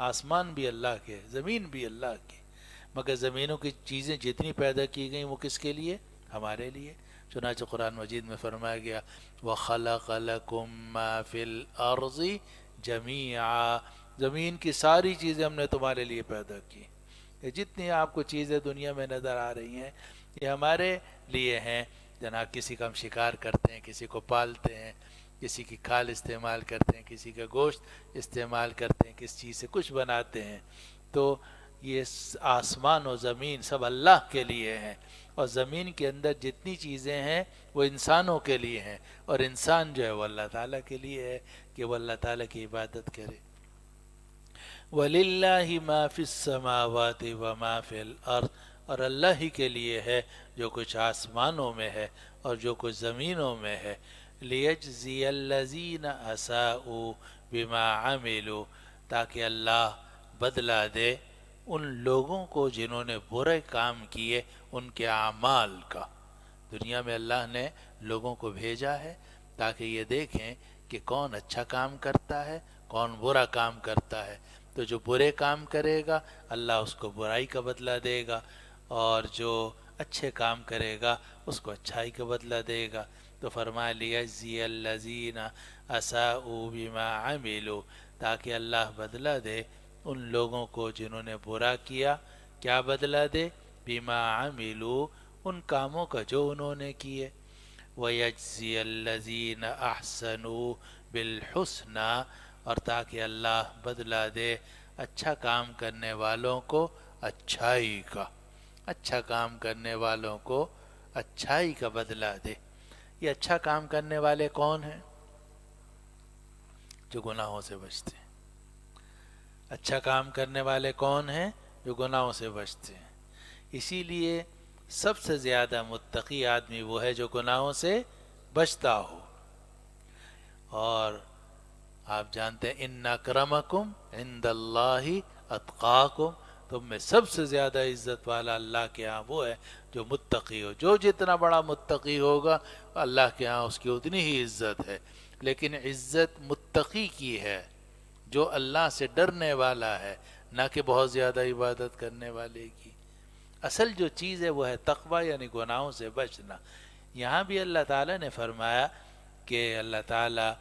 آسمان بھی اللہ کے، زمین بھی اللہ کی، مگر زمینوں کی چیزیں جتنی پیدا کی گئیں وہ کس کے لیے؟ ہمارے لیے۔ چنانچہ قرآن مجید میں فرمایا گیا وَخَلَقَ لَكُم مَّا فِي الْأَرْضِ جَمِيعًا، زمین کی ساری چیزیں ہم نے تمہارے لیے پیدا کی۔ یہ جتنی آپ کو چیزیں دنیا میں نظر آ رہی ہیں یہ ہمارے لیے ہیں۔ جناب کسی کا ہم شکار کرتے ہیں، کسی کو پالتے ہیں، کسی کی کھال استعمال کرتے ہیں، کسی کا گوشت استعمال کرتے ہیں، کس چیز سے کچھ بناتے ہیں، تو یہ آسمان و زمین سب اللہ کے لیے ہیں، اور زمین کے اندر جتنی چیزیں ہیں وہ انسانوں کے لیے ہیں، اور انسان جو ہے وہ اللہ تعالیٰ کے لیے ہے کہ وہ اللہ تعالیٰ کی عبادت کرے۔ وَلِلَّهِ مَا فِي السَّمَاوَاتِ وَمَا فِي الْأَرْضِ، اور اللہ ہی کے لیے ہے جو کچھ آسمانوں میں ہے اور جو کچھ زمینوں میں ہے۔ لِيَجْزِيَ الَّذِينَ أَسَاءُوا بِمَا عَمِلُوا، تاکہ اللہ بدلہ دے ان لوگوں کو جنہوں نے برے کام کیے ان کے اعمال کا۔ دنیا میں اللہ نے لوگوں کو بھیجا ہے تاکہ یہ دیکھیں کہ کون اچھا کام کرتا ہے کون برا کام کرتا ہے، تو جو برے کام کرے گا اللہ اس کو برائی کا بدلہ دے گا، اور جو اچھے کام کرے گا اس کو اچھائی کا بدلہ دے گا۔ تو فرمایا لِيَجْزِيَ الَّذِينَ أَسَاءُوا بِمَا عَمِلُوا، تاکہ اللہ بدلہ دے ان لوگوں کو جنہوں نے برا کیا، کیا بدلہ دے؟ بِمَا عَمِلُوا، ان کاموں کا جو انہوں نے کیے۔ وَيَجْزِيَ الَّذِينَ أَحْسَنُوا بِالْحُسْنَى، اور تاکہ اللہ بدلہ دے اچھا کام کرنے والوں کو اچھائی کا، اچھا کام کرنے والوں کو اچھائی کا بدلہ دے۔ یہ اچھا کام کرنے والے کون ہیں؟ جو گناہوں سے بچتے ہیں۔ اچھا کام کرنے والے کون ہیں؟ جو گناہوں سے بچتے ہیں۔ اسی لیے سب سے زیادہ متقی آدمی وہ ہے جو گناہوں سے بچتا ہو۔ اور آپ جانتے ہیں ان اکرمکم عند اللہ اتقاکم، تم میں سب سے زیادہ عزت والا اللہ کے ہاں وہ ہے جو متقی ہو۔ جو جتنا بڑا متقی ہوگا اللہ کے ہاں اس کی اتنی ہی عزت ہے، لیکن عزت متقی کی ہے جو اللہ سے ڈرنے والا ہے، نہ کہ بہت زیادہ عبادت کرنے والے کی۔ اصل جو چیز ہے وہ ہے تقوی، یعنی گناہوں سے بچنا۔ یہاں بھی اللہ تعالیٰ نے فرمایا کہ اللہ تعالیٰ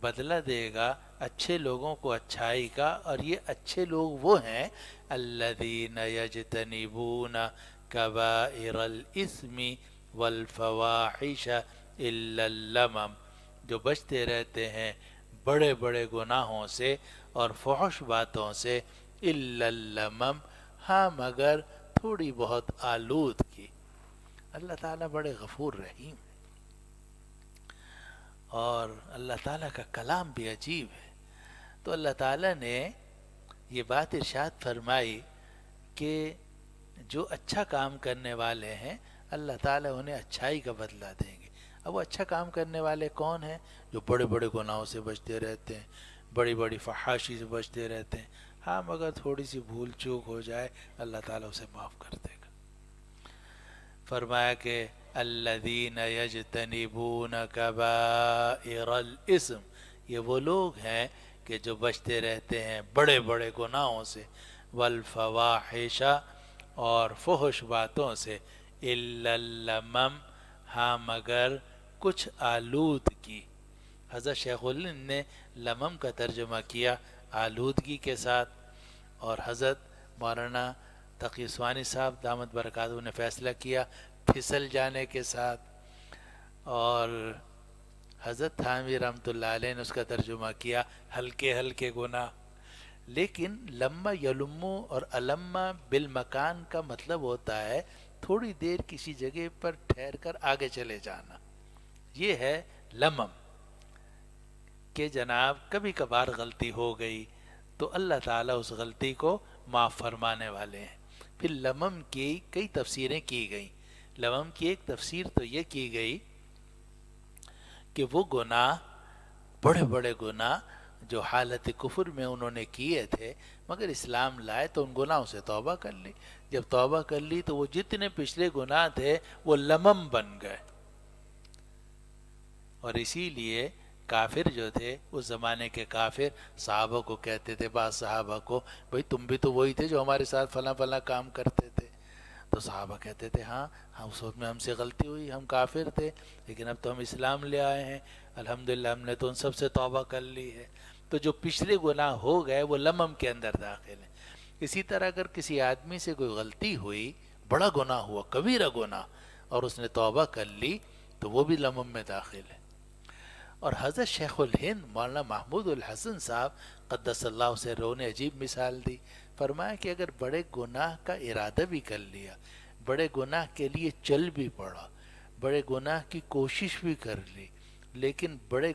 بدلہ دے گا اچھے لوگوں کو اچھائی کا، اور یہ اچھے لوگ وہ ہیں الذین یجتنبون کبائر الاثم والفواحش الا اللمم، جو بچتے رہتے ہیں بڑے بڑے گناہوں سے اور فحش باتوں سے، الا اللمم، ہاں مگر تھوڑی بہت آلودگی۔ اللہ تعالیٰ بڑے غفور رحیم ہیں، اور اللہ تعالیٰ کا کلام بھی عجیب ہے۔ تو اللہ تعالیٰ نے یہ بات ارشاد فرمائی کہ جو اچھا کام کرنے والے ہیں اللہ تعالیٰ انہیں اچھائی کا بدلہ دیں گے۔ اب وہ اچھا کام کرنے والے کون ہیں؟ جو بڑے بڑے گناہوں سے بچتے رہتے ہیں، بڑی بڑی فحاشی سے بچتے رہتے ہیں، ہاں مگر تھوڑی سی بھول چوک ہو جائے اللہ تعالیٰ اسے معاف کر دے گا۔ فرمایا کہ الذین یجتنبون کبائر الاثم، یہ وہ لوگ ہیں کہ جو بچتے رہتے ہیں بڑے بڑے گناہوں سے، والفواحش، اور فحش باتوں سے، الا اللمم، ہاں مگر کچھ آلودگی۔ حضرت شیخ الہند نے لمم کا ترجمہ کیا آلودگی کے ساتھ، اور حضرت مولانا تقی عثمانی صاحب دامت برکاتہ نے فیصلہ کیا پھسل جانے کے ساتھ، اور حضرت تھانوی رحمۃ اللہ علیہ نے اس کا ترجمہ کیا ہلکے ہلکے گناہ۔ لیکن لما یلمو اور علما بالمکان کا مطلب ہوتا ہے تھوڑی دیر کسی جگہ پر ٹھہر کر آگے چلے جانا، یہ ہے لمم، کہ جناب کبھی کبھار غلطی ہو گئی تو اللہ تعالیٰ اس غلطی کو معاف فرمانے والے ہیں۔ پھر لمم کی کئی تفسیریں کی گئیں۔ لمم کی ایک تفسیر تو یہ کی گئی کہ وہ گناہ، بڑے بڑے گناہ جو حالت کفر میں انہوں نے کیے تھے، مگر اسلام لائے تو ان گناہوں سے توبہ کر لی۔ جب توبہ کر لی تو وہ جتنے پچھلے گناہ تھے وہ لمم بن گئے، اور اسی لیے کافر جو تھے اس زمانے کے کافر صحابہ کو کہتے تھے، بعض صحابہ کو، بھئی تم بھی تو وہی تھے جو ہمارے ساتھ فلاں فلاں کام کرتے تھے۔ تو صحابہ کہتے تھے ہاں اس وقت میں ہم سے غلطی ہوئی، ہم کافر تھے، لیکن اب تو ہم اسلام لے آئے ہیں، الحمدللہ ہم نے تو ان سب سے توبہ کر لی ہے۔ تو جو پچھلے گناہ ہو گئے وہ لمم کے اندر داخل ہیں۔ اسی طرح اگر کسی آدمی سے کوئی غلطی ہوئی، بڑا گناہ ہوا، کبیرہ گناہ، اور اس نے توبہ کر لی تو وہ بھی لمم میں داخل ہے۔ اور حضرت شیخ الہند مولانا محمود الحسن صاحب قدس اللہ سرہ نے عجیب مثال دی۔ فرمایا کہ اگر بڑے گناہ کا ارادہ بھی کر لیا، بڑے گناہ کے لیے چل بھی پڑا، بڑے گناہ کی کوشش بھی کر لی، لیکن بڑا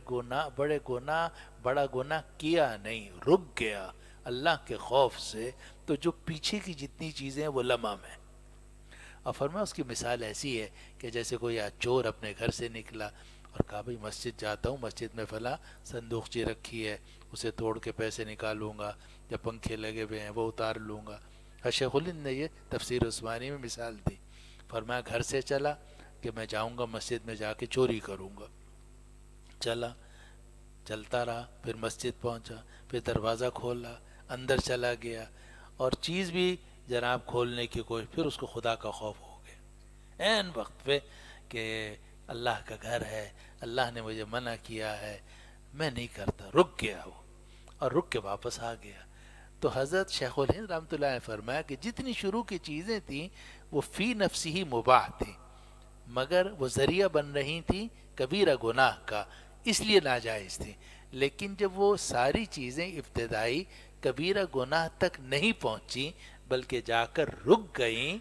گناہ کیا نہیں، رک گیا اللہ کے خوف سے، تو جو پیچھے کی جتنی چیزیں ہیں وہ لمم ہیں۔ اور فرمایا اس کی مثال ایسی ہے کہ جیسے کوئی چور اپنے گھر سے نکلا اور کہا بھئی مسجد جاتا ہوں، مسجد میں فلاں صندوقچی رکھی ہے، اسے توڑ کے پیسے نکالوں گا، یا پنکھے لگے ہوئے ہیں وہ اتار لوں گا۔ شیخ الہند نے یہ تفسیر عثمانی میں مثال دی۔ فرمایا گھر سے چلا کہ میں جاؤں گا مسجد میں جا کے چوری کروں گا، چلتا رہا، پھر مسجد پہنچا، پھر دروازہ کھولا، اندر چلا گیا، اور چیز بھی جناب کھولنے کی کوشش، پھر اس کو خدا کا خوف ہو گیا عین وقت پہ کہ اللہ کا گھر ہے، اللہ نے مجھے منع کیا ہے، میں نہیں کرتا، رک گیا وہ، اور رک کے واپس آ گیا۔ تو حضرت شیخ الہند رحمۃ اللہ نے فرمایا کہ جتنی شروع کی چیزیں تھیں وہ فی نفسی ہی مباح تھیں، مگر وہ ذریعہ بن رہی تھیں کبیرہ گناہ کا، اس لیے ناجائز تھیں۔ لیکن جب وہ ساری چیزیں ابتدائی کبیرہ گناہ تک نہیں پہنچی بلکہ جا کر رک گئیں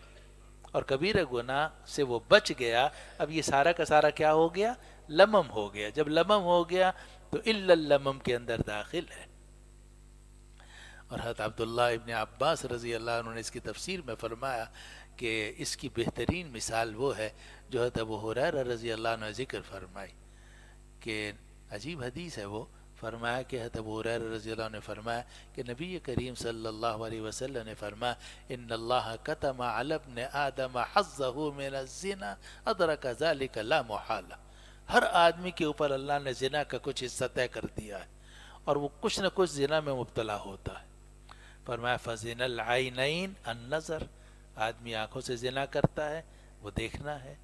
اور کبیرہ گناہ سے وہ بچ گیا، اب یہ سارا کا سارا کیا ہو گیا؟ لمم ہو گیا۔ جب لمم ہو گیا تو الا اللمم کے اندر داخل ہے۔ اور حضرت عبداللہ ابن عباس رضی اللہ عنہ نے اس کی تفسیر میں فرمایا کہ اس کی بہترین مثال وہ ہے جو حضرت ابو ہریرہ رضی اللہ عنہ ذکر فرمائی، کہ عجیب حدیث ہے وہ۔ فرمایا کہ حضرت ابو ہریرہ رضی اللہ عنہ نے فرمایا کہ نبی کریم صلی اللہ علیہ وسلم نے فرمایا ان اللہ کتم علی ابن آدم حظہ من الزنا ادرک ذلک لا محالہ، ہر آدمی کے اوپر اللہ نے زنا کا کچھ حصہ طے کر دیا ہے، اور وہ کچھ نہ کچھ زنا میں مبتلا ہوتا ہے۔ فرمایا فزن العینین النظر، آدمی آنکھوں سے زنا کرتا ہے، وہ دیکھنا ہے،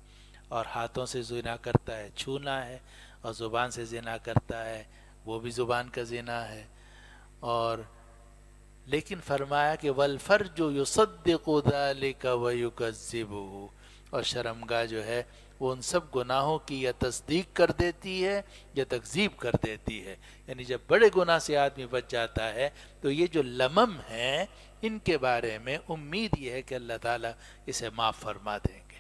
اور ہاتھوں سے زنا کرتا ہے، چھونا ہے، اور زبان سے زنا کرتا ہے، وہ بھی زبان کا زنا ہے. اور لیکن فرمایا کہ والفرج یصدق ذلك ویکذبہ، اور شرمگاہ جو ہے وہ ان سب گناہوں کی یا تصدیق کر دیتی ہے یا تکذیب کر دیتی ہے. یعنی جب بڑے گناہ سے آدمی بچ جاتا ہے تو یہ جو لمم ہیں ان کے بارے میں امید یہ ہے کہ اللہ تعالیٰ اسے معاف فرما دیں گے.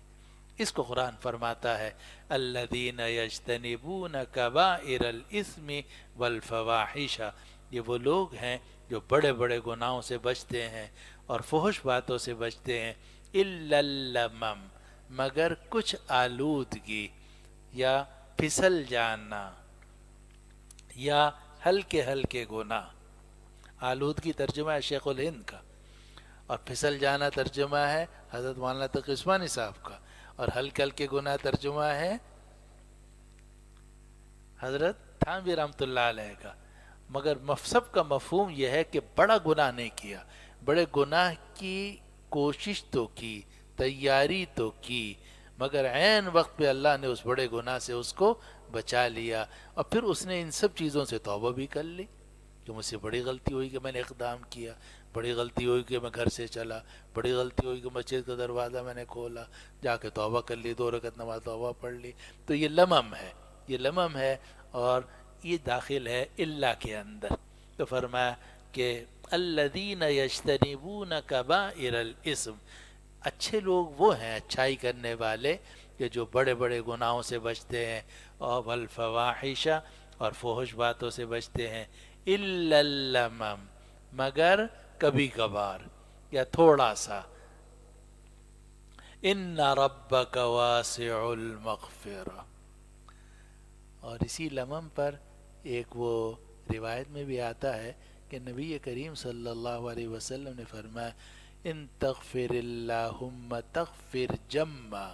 اس کو قرآن فرماتا ہے الذین یجتنبون کبائر الاثم والفواحش، یہ وہ لوگ ہیں جو بڑے بڑے گناہوں سے بچتے ہیں اور فحش باتوں سے بچتے ہیں. الا اللمم، مگر کچھ آلودگی یا پھسل جانا یا ہلکے ہلکے گناہ. آلودگی ترجمہ ہے شیخ الہند کا، اور پھسل جانا ترجمہ ہے حضرت مولانا تقی عثمانی صاحب کا، اور ہلکے ہلکے گناہ ترجمہ ہے حضرت تھانوی رحمۃ اللہ علیہ کا. مگر سب کا مفہوم یہ ہے کہ بڑا گناہ نہیں کیا، بڑے گناہ کی کوشش تو کی، تیاری تو کی، مگر عین وقت پہ اللہ نے اس بڑے گناہ سے اس کو بچا لیا، اور پھر اس نے ان سب چیزوں سے توبہ بھی کر لی کہ مجھ سے بڑی غلطی ہوئی کہ میں نے اقدام کیا، بڑی غلطی ہوئی کہ میں گھر سے چلا، بڑی غلطی ہوئی کہ مسجد کا دروازہ میں نے کھولا، جا کے توبہ کر لی، 2 رکعت نماز توبہ پڑھ لی. تو یہ لمم ہے، یہ لمم ہے، اور یہ داخل ہے اللہ کے اندر. تو فرمایا کہ الذین یجتنبون کبائر الاثم، اچھے لوگ وہ ہیں اچھائی کرنے والے کہ جو بڑے بڑے گناہوں سے بچتے ہیں، اور والفواحش، اور فحش باتوں سے بچتے ہیں. الا اللمم، مگر کبھی کبھار یا تھوڑا سا. ان ربک واسع المغفرہ. اور اسی لمم پر ایک وہ روایت میں بھی آتا ہے کہ نبی کریم صلی اللہ علیہ وسلم نے فرمایا ان تغفر اللہم تغفر جما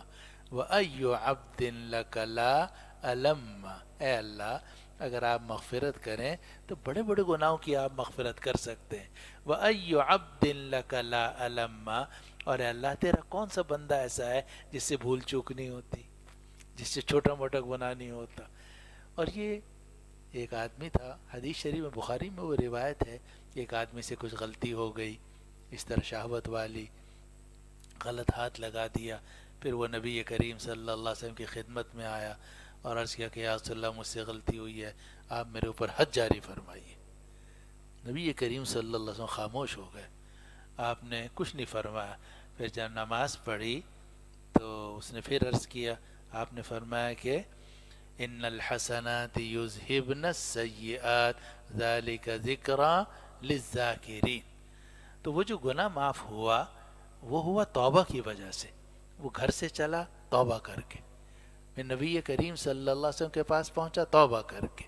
وای عبد لک لا الم. اے اللہ اگر آپ مغفرت کریں تو بڑے بڑے گناہوں کی آپ مغفرت کر سکتے ہیں. وای عبد لک لا الم، اور اے اللہ تیرا کون سا بندہ ایسا ہے جس سے بھول چوک نہیں ہوتی، جس سے چھوٹا موٹا گناہ نہیں ہوتا. اور یہ ایک آدمی تھا، حدیث شریف میں بخاری میں وہ روایت ہے، ایک آدمی سے کچھ غلطی ہو گئی اس طرح شہوت والی، غلط ہاتھ لگا دیا. پھر وہ نبی کریم صلی اللہ علیہ وسلم کی خدمت میں آیا اور عرض کیا کہ یا رسول اللہ مجھ سے غلطی ہوئی ہے، آپ میرے اوپر حد جاری فرمائیے. نبی کریم صلی اللہ علیہ وسلم خاموش ہو گئے، آپ نے کچھ نہیں فرمایا. پھر جب نماز پڑھی تو اس نے پھر عرض کیا، آپ نے فرمایا کہ ان الحسنات یذہبن السیئات ذالک ذکریٰ للذاکرین. تو وہ جو گناہ معاف ہوا وہ ہوا توبہ کی وجہ سے. وہ گھر سے چلا توبہ کر کے، میں نبی کریم صلی اللہ علیہ وسلم کے پاس پہنچا توبہ کر کے،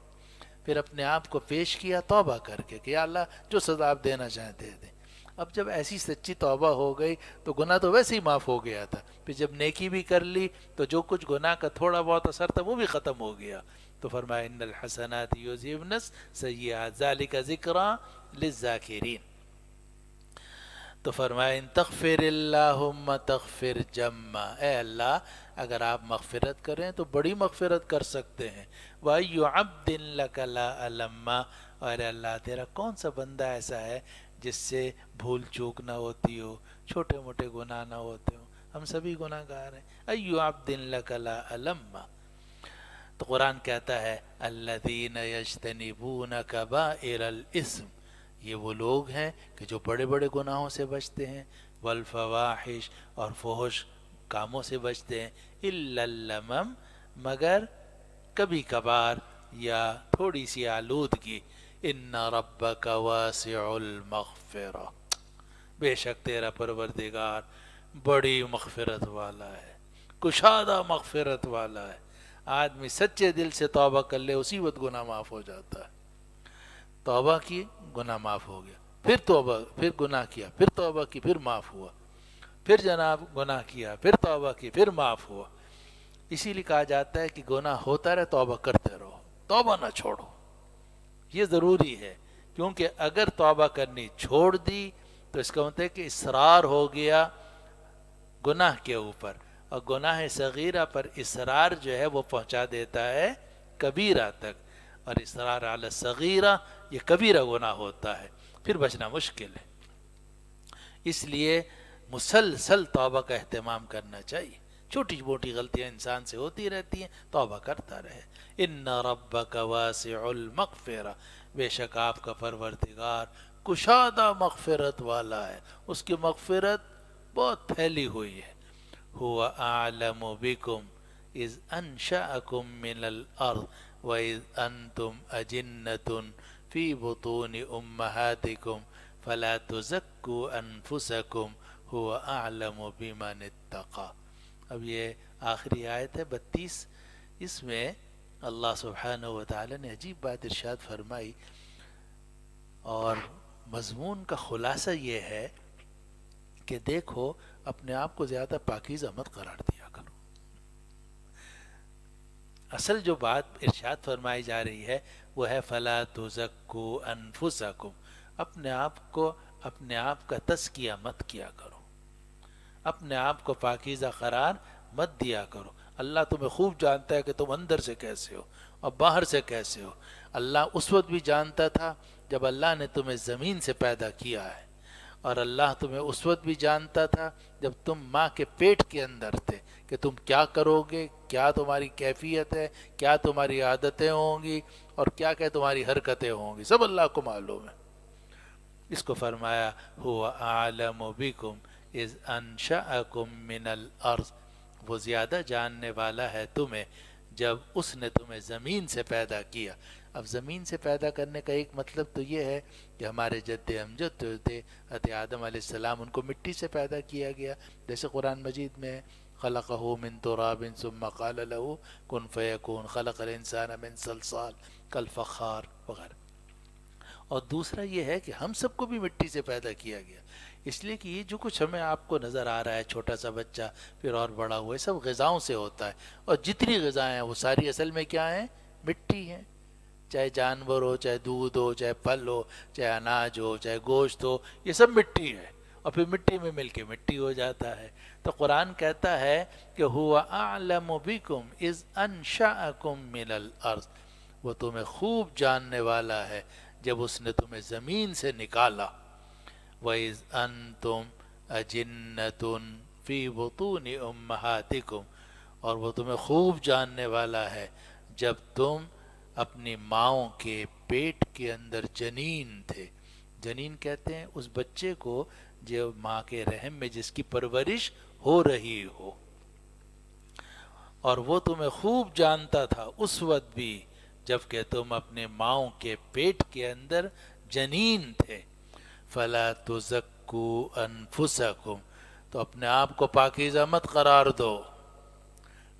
پھر اپنے آپ کو پیش کیا توبہ کر کے کہ یا اللہ جو سزا آپ دینا چاہیں دے دیں. اب جب ایسی سچی توبہ ہو گئی تو گناہ تو ویسے ہی معاف ہو گیا تھا، پھر جب نیکی بھی کر لی تو جو کچھ گناہ کا تھوڑا بہت اثر تھا وہ بھی ختم ہو گیا. تو فرمایا ان الحسنات یذہبن السیئات ذالک ذکریٰ للذاکرین. تو فرمایا ان تغفر اللہم تغفر جما، اے اللہ اگر آپ مغفرت کریں تو بڑی مغفرت کر سکتے ہیں. وَأَيُّ عَبْدٍ لَكَ لَا أَلَمَّ، اور اللہ تیرا کون سا بندہ ایسا ہے جس سے بھول چوک نہ ہوتی ہو، چھوٹے موٹے گناہ نہ ہوتے ہوں. ہم سبھی گناہ گار ہیں. أَيُّ عَبْدٍ لَكَ لَا أَلَمَّ. تو قرآن کہتا ہے الذین یجتنبون کبائر الاثم، یہ وہ لوگ ہیں کہ جو بڑے بڑے گناہوں سے بچتے ہیں، والفواحش، اور فحش کاموں سے بچتے ہیں، الا اللمم، مگر کبھی کبھار یا تھوڑی سی آلودگی. ان ربک واسع المغفرہ، بے شک تیرا پروردگار بڑی مغفرت والا ہے، کشادہ مغفرت والا ہے. آدمی سچے دل سے توبہ کر لے اسی وقت گناہ معاف ہو جاتا ہے. توبہ کی گناہ معاف ہو گیا، پھر توبہ، پھر گناہ کیا، پھر توبہ کی، پھر معاف ہوا، پھر جناب گناہ کیا، پھر توبہ کی، پھر معاف ہوا. اسی لیے کہا جاتا ہے کہ گناہ ہوتا رہے توبہ کرتے رہو، توبہ نہ چھوڑو. یہ ضروری ہے، کیونکہ اگر توبہ کرنی چھوڑ دی تو اس کا مطلب ہے کہ اصرار ہو گیا گناہ کے اوپر، اور گناہ صغیرہ پر اصرار جو ہے وہ پہنچا دیتا ہے کبیرہ تک. اور اصرار علی الصغیرہ یہ کبیرہ گناہ ہوتا ہے، پھر بچنا مشکل ہے۔ اس لیے مسلسل توبہ کا اہتمام کرنا چاہیے، چھوٹی موٹی غلطیاں انسان سے ہوتی رہتی ہیں، توبہ کرتا رہے۔ ان ربک واسع المغفرہ، بے شک آپ کا پروردگار کشادہ مغفرت والا ہے، اس کی مغفرت بہت پھیلی ہوئی ہے۔ هو اعلم بکم اذ انشأکم من الارض واذ انتم اجنة فی بطون امہاتکم فلا تزکوا انفسکم هو اعلم بمن اتقى۔ اب یہ آخری آیت ہے 32، اس میں اللہ سبحانہ و تعالی نے عجیب بات ارشاد فرمائی، اور مضمون کا خلاصہ یہ ہے کہ دیکھو اپنے آپ کو زیادہ پاکیزہ مت قرار دیا کرو۔ اصل جو بات ارشاد فرمائی جا رہی ہے وہ ہے فلا تزکوا انفسکم، اپنے آپ کو، اپنے آپ کا تزکیہ مت کیا کرو، اپنے آپ کو پاکیزہ قرار مت دیا کرو۔ اللہ تمہیں خوب جانتا ہے کہ تم اندر سے کیسے ہو اور باہر سے کیسے ہو۔ اللہ اس وقت بھی جانتا تھا جب اللہ نے تمہیں زمین سے پیدا کیا ہے، اور اللہ تمہیں اس وقت بھی جانتا تھا جب تم ماں کے پیٹ کے اندر تھے کہ تم کیا کرو گے، کیا تمہاری کیفیت ہے، کیا تمہاری عادتیں ہوں گی اور کیا کیا تمہاری حرکتیں ہوں گی، سب اللہ کو معلوم ہے۔ اس کو فرمایا هو اعلم بکم اذ انشأکم من الارض، وہ زیادہ جاننے والا ہے تمہیں جب اس نے تمہیں زمین سے پیدا کیا۔ اب زمین سے پیدا کرنے کا ایک مطلب تو یہ ہے کہ ہمارے جد امجد جو تھے حضرت آدم علیہ السلام، ان کو مٹی سے پیدا کیا گیا، جیسے قرآن مجید میں ہے خلقہ من تراب ثم قال له کن فیکون، خلق الانسان من صلصال کالفخار وغیرہ۔ اور دوسرا یہ ہے کہ ہم سب کو بھی مٹی سے پیدا کیا گیا، اس لیے کہ یہ جو کچھ ہمیں آپ کو نظر آ رہا ہے، چھوٹا سا بچہ پھر اور بڑا ہوا، یہ سب غذاؤں سے ہوتا ہے، اور جتنی غذائیں ہیں وہ ساری اصل میں کیا ہیں؟ مٹی ہیں، چاہے جانور ہو، چاہے دودھ ہو، چاہے پھل ہو، چاہے اناج ہو، چاہے گوشت ہو، یہ سب مٹی ہے، اور پھر مٹی میں مل کے مٹی ہو جاتا ہے۔ تو قرآن کہتا ہے کہ هو اعلم بکم اذ انشأکم من الارض، وہ تمہیں خوب جاننے والا ہے جب اس نے تمہیں زمین سے نکالا۔ وَإِذْ أَنْتُمْ أَجِنَّةٌ فِي بُطُونِ أُمَّهَاتِكُمْ، اور وہ تمہیں خوب جاننے والا ہے جب تم اپنی ماؤں کے پیٹ کے اندر جنین تھے۔ جنین کہتے ہیں اس بچے کو جو ماں کے رحم میں جس کی پرورش ہو رہی ہو، اور وہ تمہیں خوب جانتا تھا اس وقت بھی جب کہ تم اپنے ماؤں کے پیٹ کے اندر جنین تھے۔ فلا تزکوا انفسکم، تو اپنے آپ کو پاکیزہ مت قرار دو۔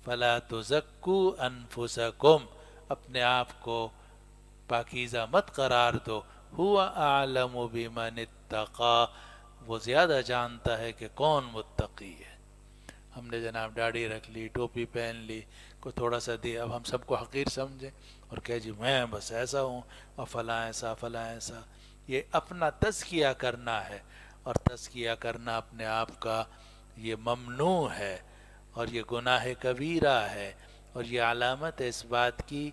فلا تزکوا انفسکم، اپنے آپ کو پاکیزہ مت قرار دو۔ هو اعلم بمن اتقى، وہ زیادہ جانتا ہے کہ کون متقی ہے۔ ہم نے جناب داڑھی رکھ لی، ٹوپی پہن لی، کو تھوڑا سا دیا، اب ہم سب کو حقیر سمجھیں اور کہے جی میں بس ایسا ہوں اور فلاں ایسا فلاں ایسا۔ یہ اپنا تزکیہ کرنا ہے، اور تزکیہ کرنا اپنے آپ کا یہ ممنوع ہے، اور یہ گناہ کبیرہ ہے، اور یہ علامت ہے اس بات کی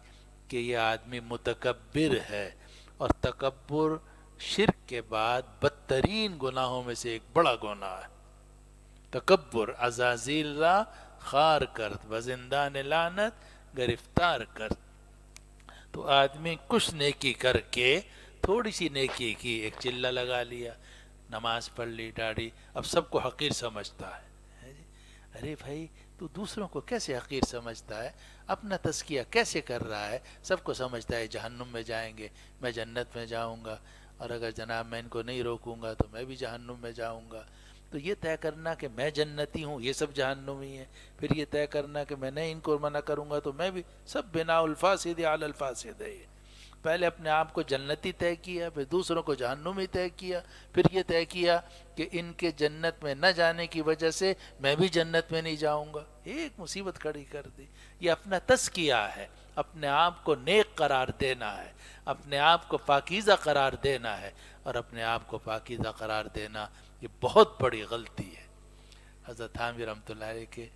کہ یہ آدمی متکبر ہے، اور تکبر شرک کے بعد بدترین گناہوں میں سے ایک بڑا گناہ ہے۔ تکبر عزازیل را خار کرد، بزندان لعنت گرفتار کرد۔ تو آدمی کچھ نیکی کر کے، تھوڑی سی نیکی کی، ایک چلہ لگا لیا، نماز پڑھ لی، داڑھی، اب سب کو حقیر سمجھتا ہے۔ ارے بھائی تو دوسروں کو کیسے حقیر سمجھتا ہے؟ اپنا تزکیہ کیسے کر رہا ہے؟ سب کو سمجھتا ہے جہنم میں جائیں گے، میں جنت میں جاؤں گا، اور اگر جناب میں ان کو نہیں روکوں گا تو میں بھی جہنم میں جاؤں گا۔ تو یہ طے کرنا کہ میں جنتی ہوں، یہ سب جہنمی ہیں، پھر یہ طے کرنا کہ میں نہیں ان کو منع کروں گا تو میں بھی، سب بنا الفاسد علی الفاسد ہے۔ پہلے اپنے آپ کو جنتی طے کیا، پھر دوسروں کو جہنمی طے کیا، پھر یہ طے کیا کہ ان کے جنت میں نہ جانے کی وجہ سے میں بھی جنت میں نہیں جاؤں گا۔ ایک مصیبت کھڑی کر دی۔ یہ اپنا تزکیہ ہے، اپنے آپ کو نیک قرار دینا ہے، اپنے آپ کو پاکیزہ قرار دینا ہے، اور اپنے آپ کو پاکیزہ قرار دینا یہ بہت بڑی غلطی ہے۔ حضرت تھانوی رحمۃ اللہ علیہ کے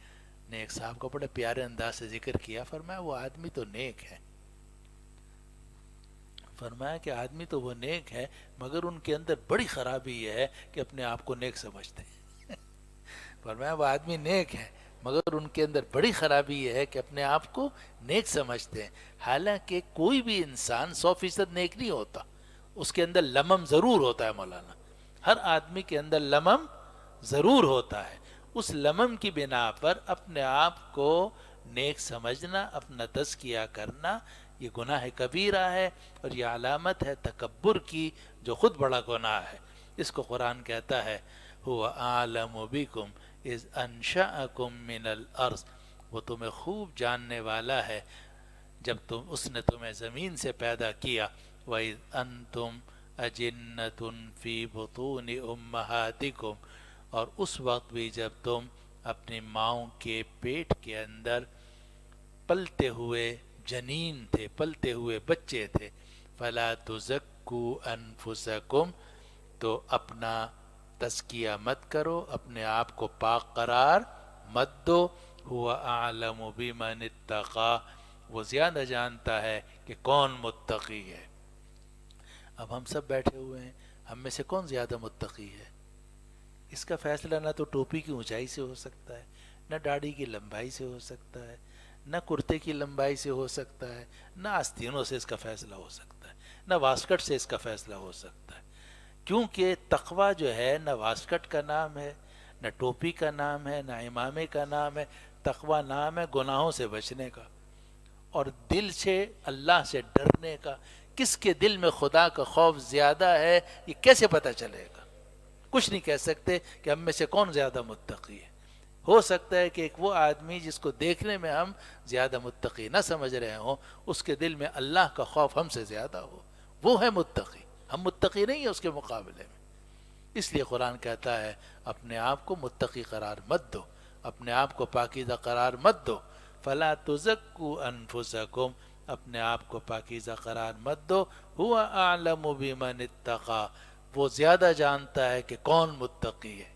نے ایک صاحب کو بڑے پیارے انداز سے ذکر کیا، فرمایا وہ آدمی تو نیک ہے، فرمایا کہ آدمی تو وہ نیک ہے مگر ان کے اندر بڑی خرابی یہ ہے کہ اپنے آپ کو نیک سمجھتے ہیں فرمایا وہ آدمی نیک ہے مگر ان کے اندر بڑی خرابی یہ ہے کہ اپنے آپ کو نیک سمجھتے ہیں، حالانکہ کوئی بھی انسان 100% نیک نہیں ہوتا، اس کے اندر لمم ضرور ہوتا ہے مولانا، ہر آدمی کے اندر لمم ضرور ہوتا ہے، اس لمم کی بنا پر اپنے آپ کو نیک سمجھنا، اپنا تزکیہ کرنا، یہ گناہ کبیرہ ہے اور یہ علامت ہے تکبر کی جو خود بڑا گناہ ہے۔ اس کو قرآن کہتا ہے هو اعلم بکم اذ انشأکم من الارض، وہ تمہیں خوب جاننے والا ہے جب اس نے تمہیں زمین سے پیدا کیا، وَإِذْ أَنْتُمْ أَجِنَّةٌ فِي بُطُونِ أُمَّهَاتِكُمْ، اور اس وقت بھی جب تم اپنی ماؤں کے پیٹ کے اندر پلتے ہوئے جنین تھے، پلتے ہوئے بچے تھے، فَلَا تُزَكُّوا أَنفُسَكُمْ، تو اپنا تزکیہ مت کرو، اپنے آپ کو پاک قرار مت دو، هُوَ أَعْلَمُ بِمَنِ اتَّقَى، وہ زیادہ جانتا ہے کہ کون متقی ہے۔ اب ہم سب بیٹھے ہوئے ہیں، ہم میں سے کون زیادہ متقی ہے؟ اس کا فیصلہ نہ تو ٹوپی کی اونچائی سے ہو سکتا ہے، نہ داڑھی کی لمبائی سے ہو سکتا ہے، نہ کرتے کی لمبائی سے ہو سکتا ہے، نہ آستینوں سے اس کا فیصلہ ہو سکتا ہے، نہ واسکٹ سے اس کا فیصلہ ہو سکتا ہے، کیونکہ تقوی جو ہے نہ واسکٹ کا نام ہے، نہ ٹوپی کا نام ہے، نہ امامے کا نام ہے، تقوی نام ہے گناہوں سے بچنے کا اور دل سے اللہ سے ڈرنے کا۔ کس کے دل میں خدا کا خوف زیادہ ہے یہ کیسے پتہ چلے گا؟ کچھ نہیں کہہ سکتے کہ ہم میں سے کون زیادہ متقی ہے۔ ہو سکتا ہے کہ ایک وہ آدمی جس کو دیکھنے میں ہم زیادہ متقی نہ سمجھ رہے ہوں، اس کے دل میں اللہ کا خوف ہم سے زیادہ ہو، وہ ہے متقی، ہم متقی نہیں ہیں اس کے مقابلے میں۔ اس لیے قرآن کہتا ہے اپنے آپ کو متقی قرار مت دو، اپنے آپ کو پاکیزہ قرار مت دو، فلا تزکوا انفسکم، اپنے آپ کو پاکیزہ قرار مت دو، هو اعلم بمن اتقى، وہ زیادہ جانتا ہے کہ کون متقی ہے۔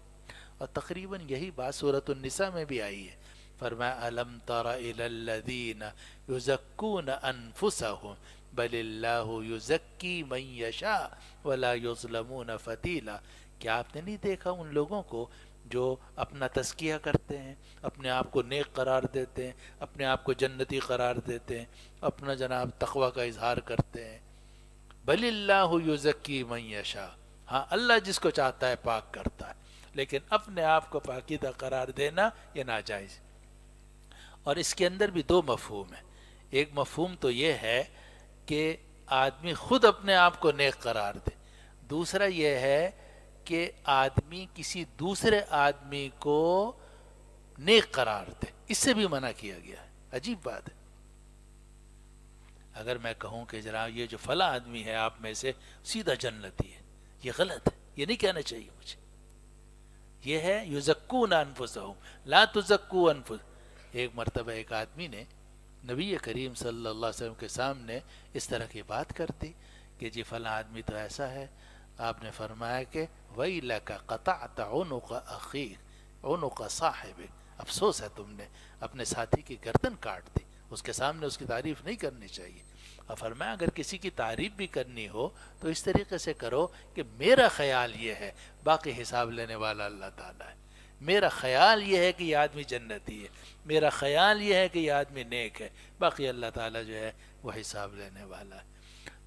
اور تقریباً یہی بات سورۃ النساء میں بھی آئی ہے، فرمایا الم تر الی الذین یزکون انفسهم بل اللہ یزکی من یشاء ولا یظلمون فتیلا، کیا آپ نے نہیں دیکھا ان لوگوں کو جو اپنا تزکیہ کرتے ہیں، اپنے آپ کو نیک قرار دیتے ہیں، اپنے آپ کو جنتی قرار دیتے ہیں، اپنا جناب تقوی کا اظہار کرتے ہیں، بل اللہ یزکی من یشاء، ہاں اللہ جس کو چاہتا ہے پاک کرتا ہے، لیکن اپنے آپ کو پاکیزہ قرار دینا یہ ناجائز۔ اور اس کے اندر بھی دو مفہوم ہیں، ایک مفہوم تو یہ ہے کہ آدمی خود اپنے آپ کو نیک قرار دے، دوسرا یہ ہے کہ آدمی کسی دوسرے آدمی کو نیک قرار دے، اس سے بھی منع کیا گیا ہے۔ عجیب بات ہے، اگر میں کہوں کہ جناب یہ جو فلاں آدمی ہے آپ میں سے سیدھا جنتی ہے، یہ غلط ہے، یہ نہیں کہنا چاہیے مجھے، یہ ہے یزکون انفسہم لا تزکو انفسہم۔ ایک مرتبہ ایک آدمی نے نبی کریم صلی اللہ علیہ وسلم کے سامنے اس طرح کی بات کرتی کہ جی فلاں آدمی تو ایسا ہے، آپ نے فرمایا کہ وَيْلَكَ قَطَعْتَ عُنُقَ أَخِيكَ عُنُقَ صَاحِبِكَ، افسوس ہے تم نے اپنے ساتھی کی گردن کاٹ دی، اس کے سامنے اس کی تعریف نہیں کرنی چاہیے۔ اور فرمایا اگر کسی کی تعریف بھی کرنی ہو تو اس طریقے سے کرو کہ میرا خیال یہ ہے، باقی حساب لینے والا اللہ تعالیٰ ہے، میرا خیال یہ ہے کہ یہ آدمی جنتی ہے، میرا خیال یہ ہے کہ یہ آدمی نیک ہے، باقی اللہ تعالیٰ جو ہے وہ حساب لینے والا ہے۔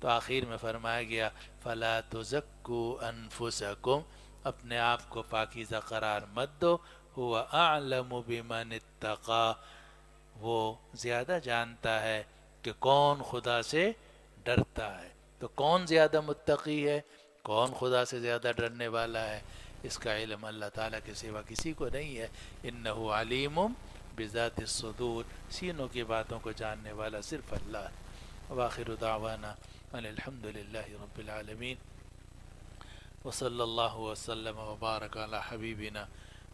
تو آخر میں فرمایا گیا فلا تزکوا انفسکم، اپنے آپ کو پاکیزہ قرار مت دو، هو اعلم بمن اتقى، وہ زیادہ جانتا ہے کہ کون خدا سے ڈرتا ہے۔ تو کون زیادہ متقی ہے، کون خدا سے زیادہ ڈرنے والا ہے، اس کا علم اللہ تعالیٰ کے سوا کسی کو نہیں ہے۔ انہ علیم بذات الصدور، سینوں کی باتوں کو جاننے والا صرف اللہ ہے۔ وآخر دعوانا ان الحمد للہ رب العالمین، وصلی اللہ وسلم وبارک علی حبیبنا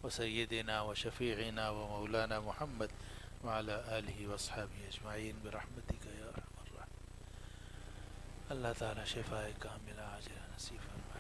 وسیدنا وشفیعنا ومولانا محمد وعلی آلہ واصحابہ اجمعین برحمتک یا ارحم الراحمین۔ اللہ تعالیٰ شفاء کاملہ عاجلہ نصیب فرمائے۔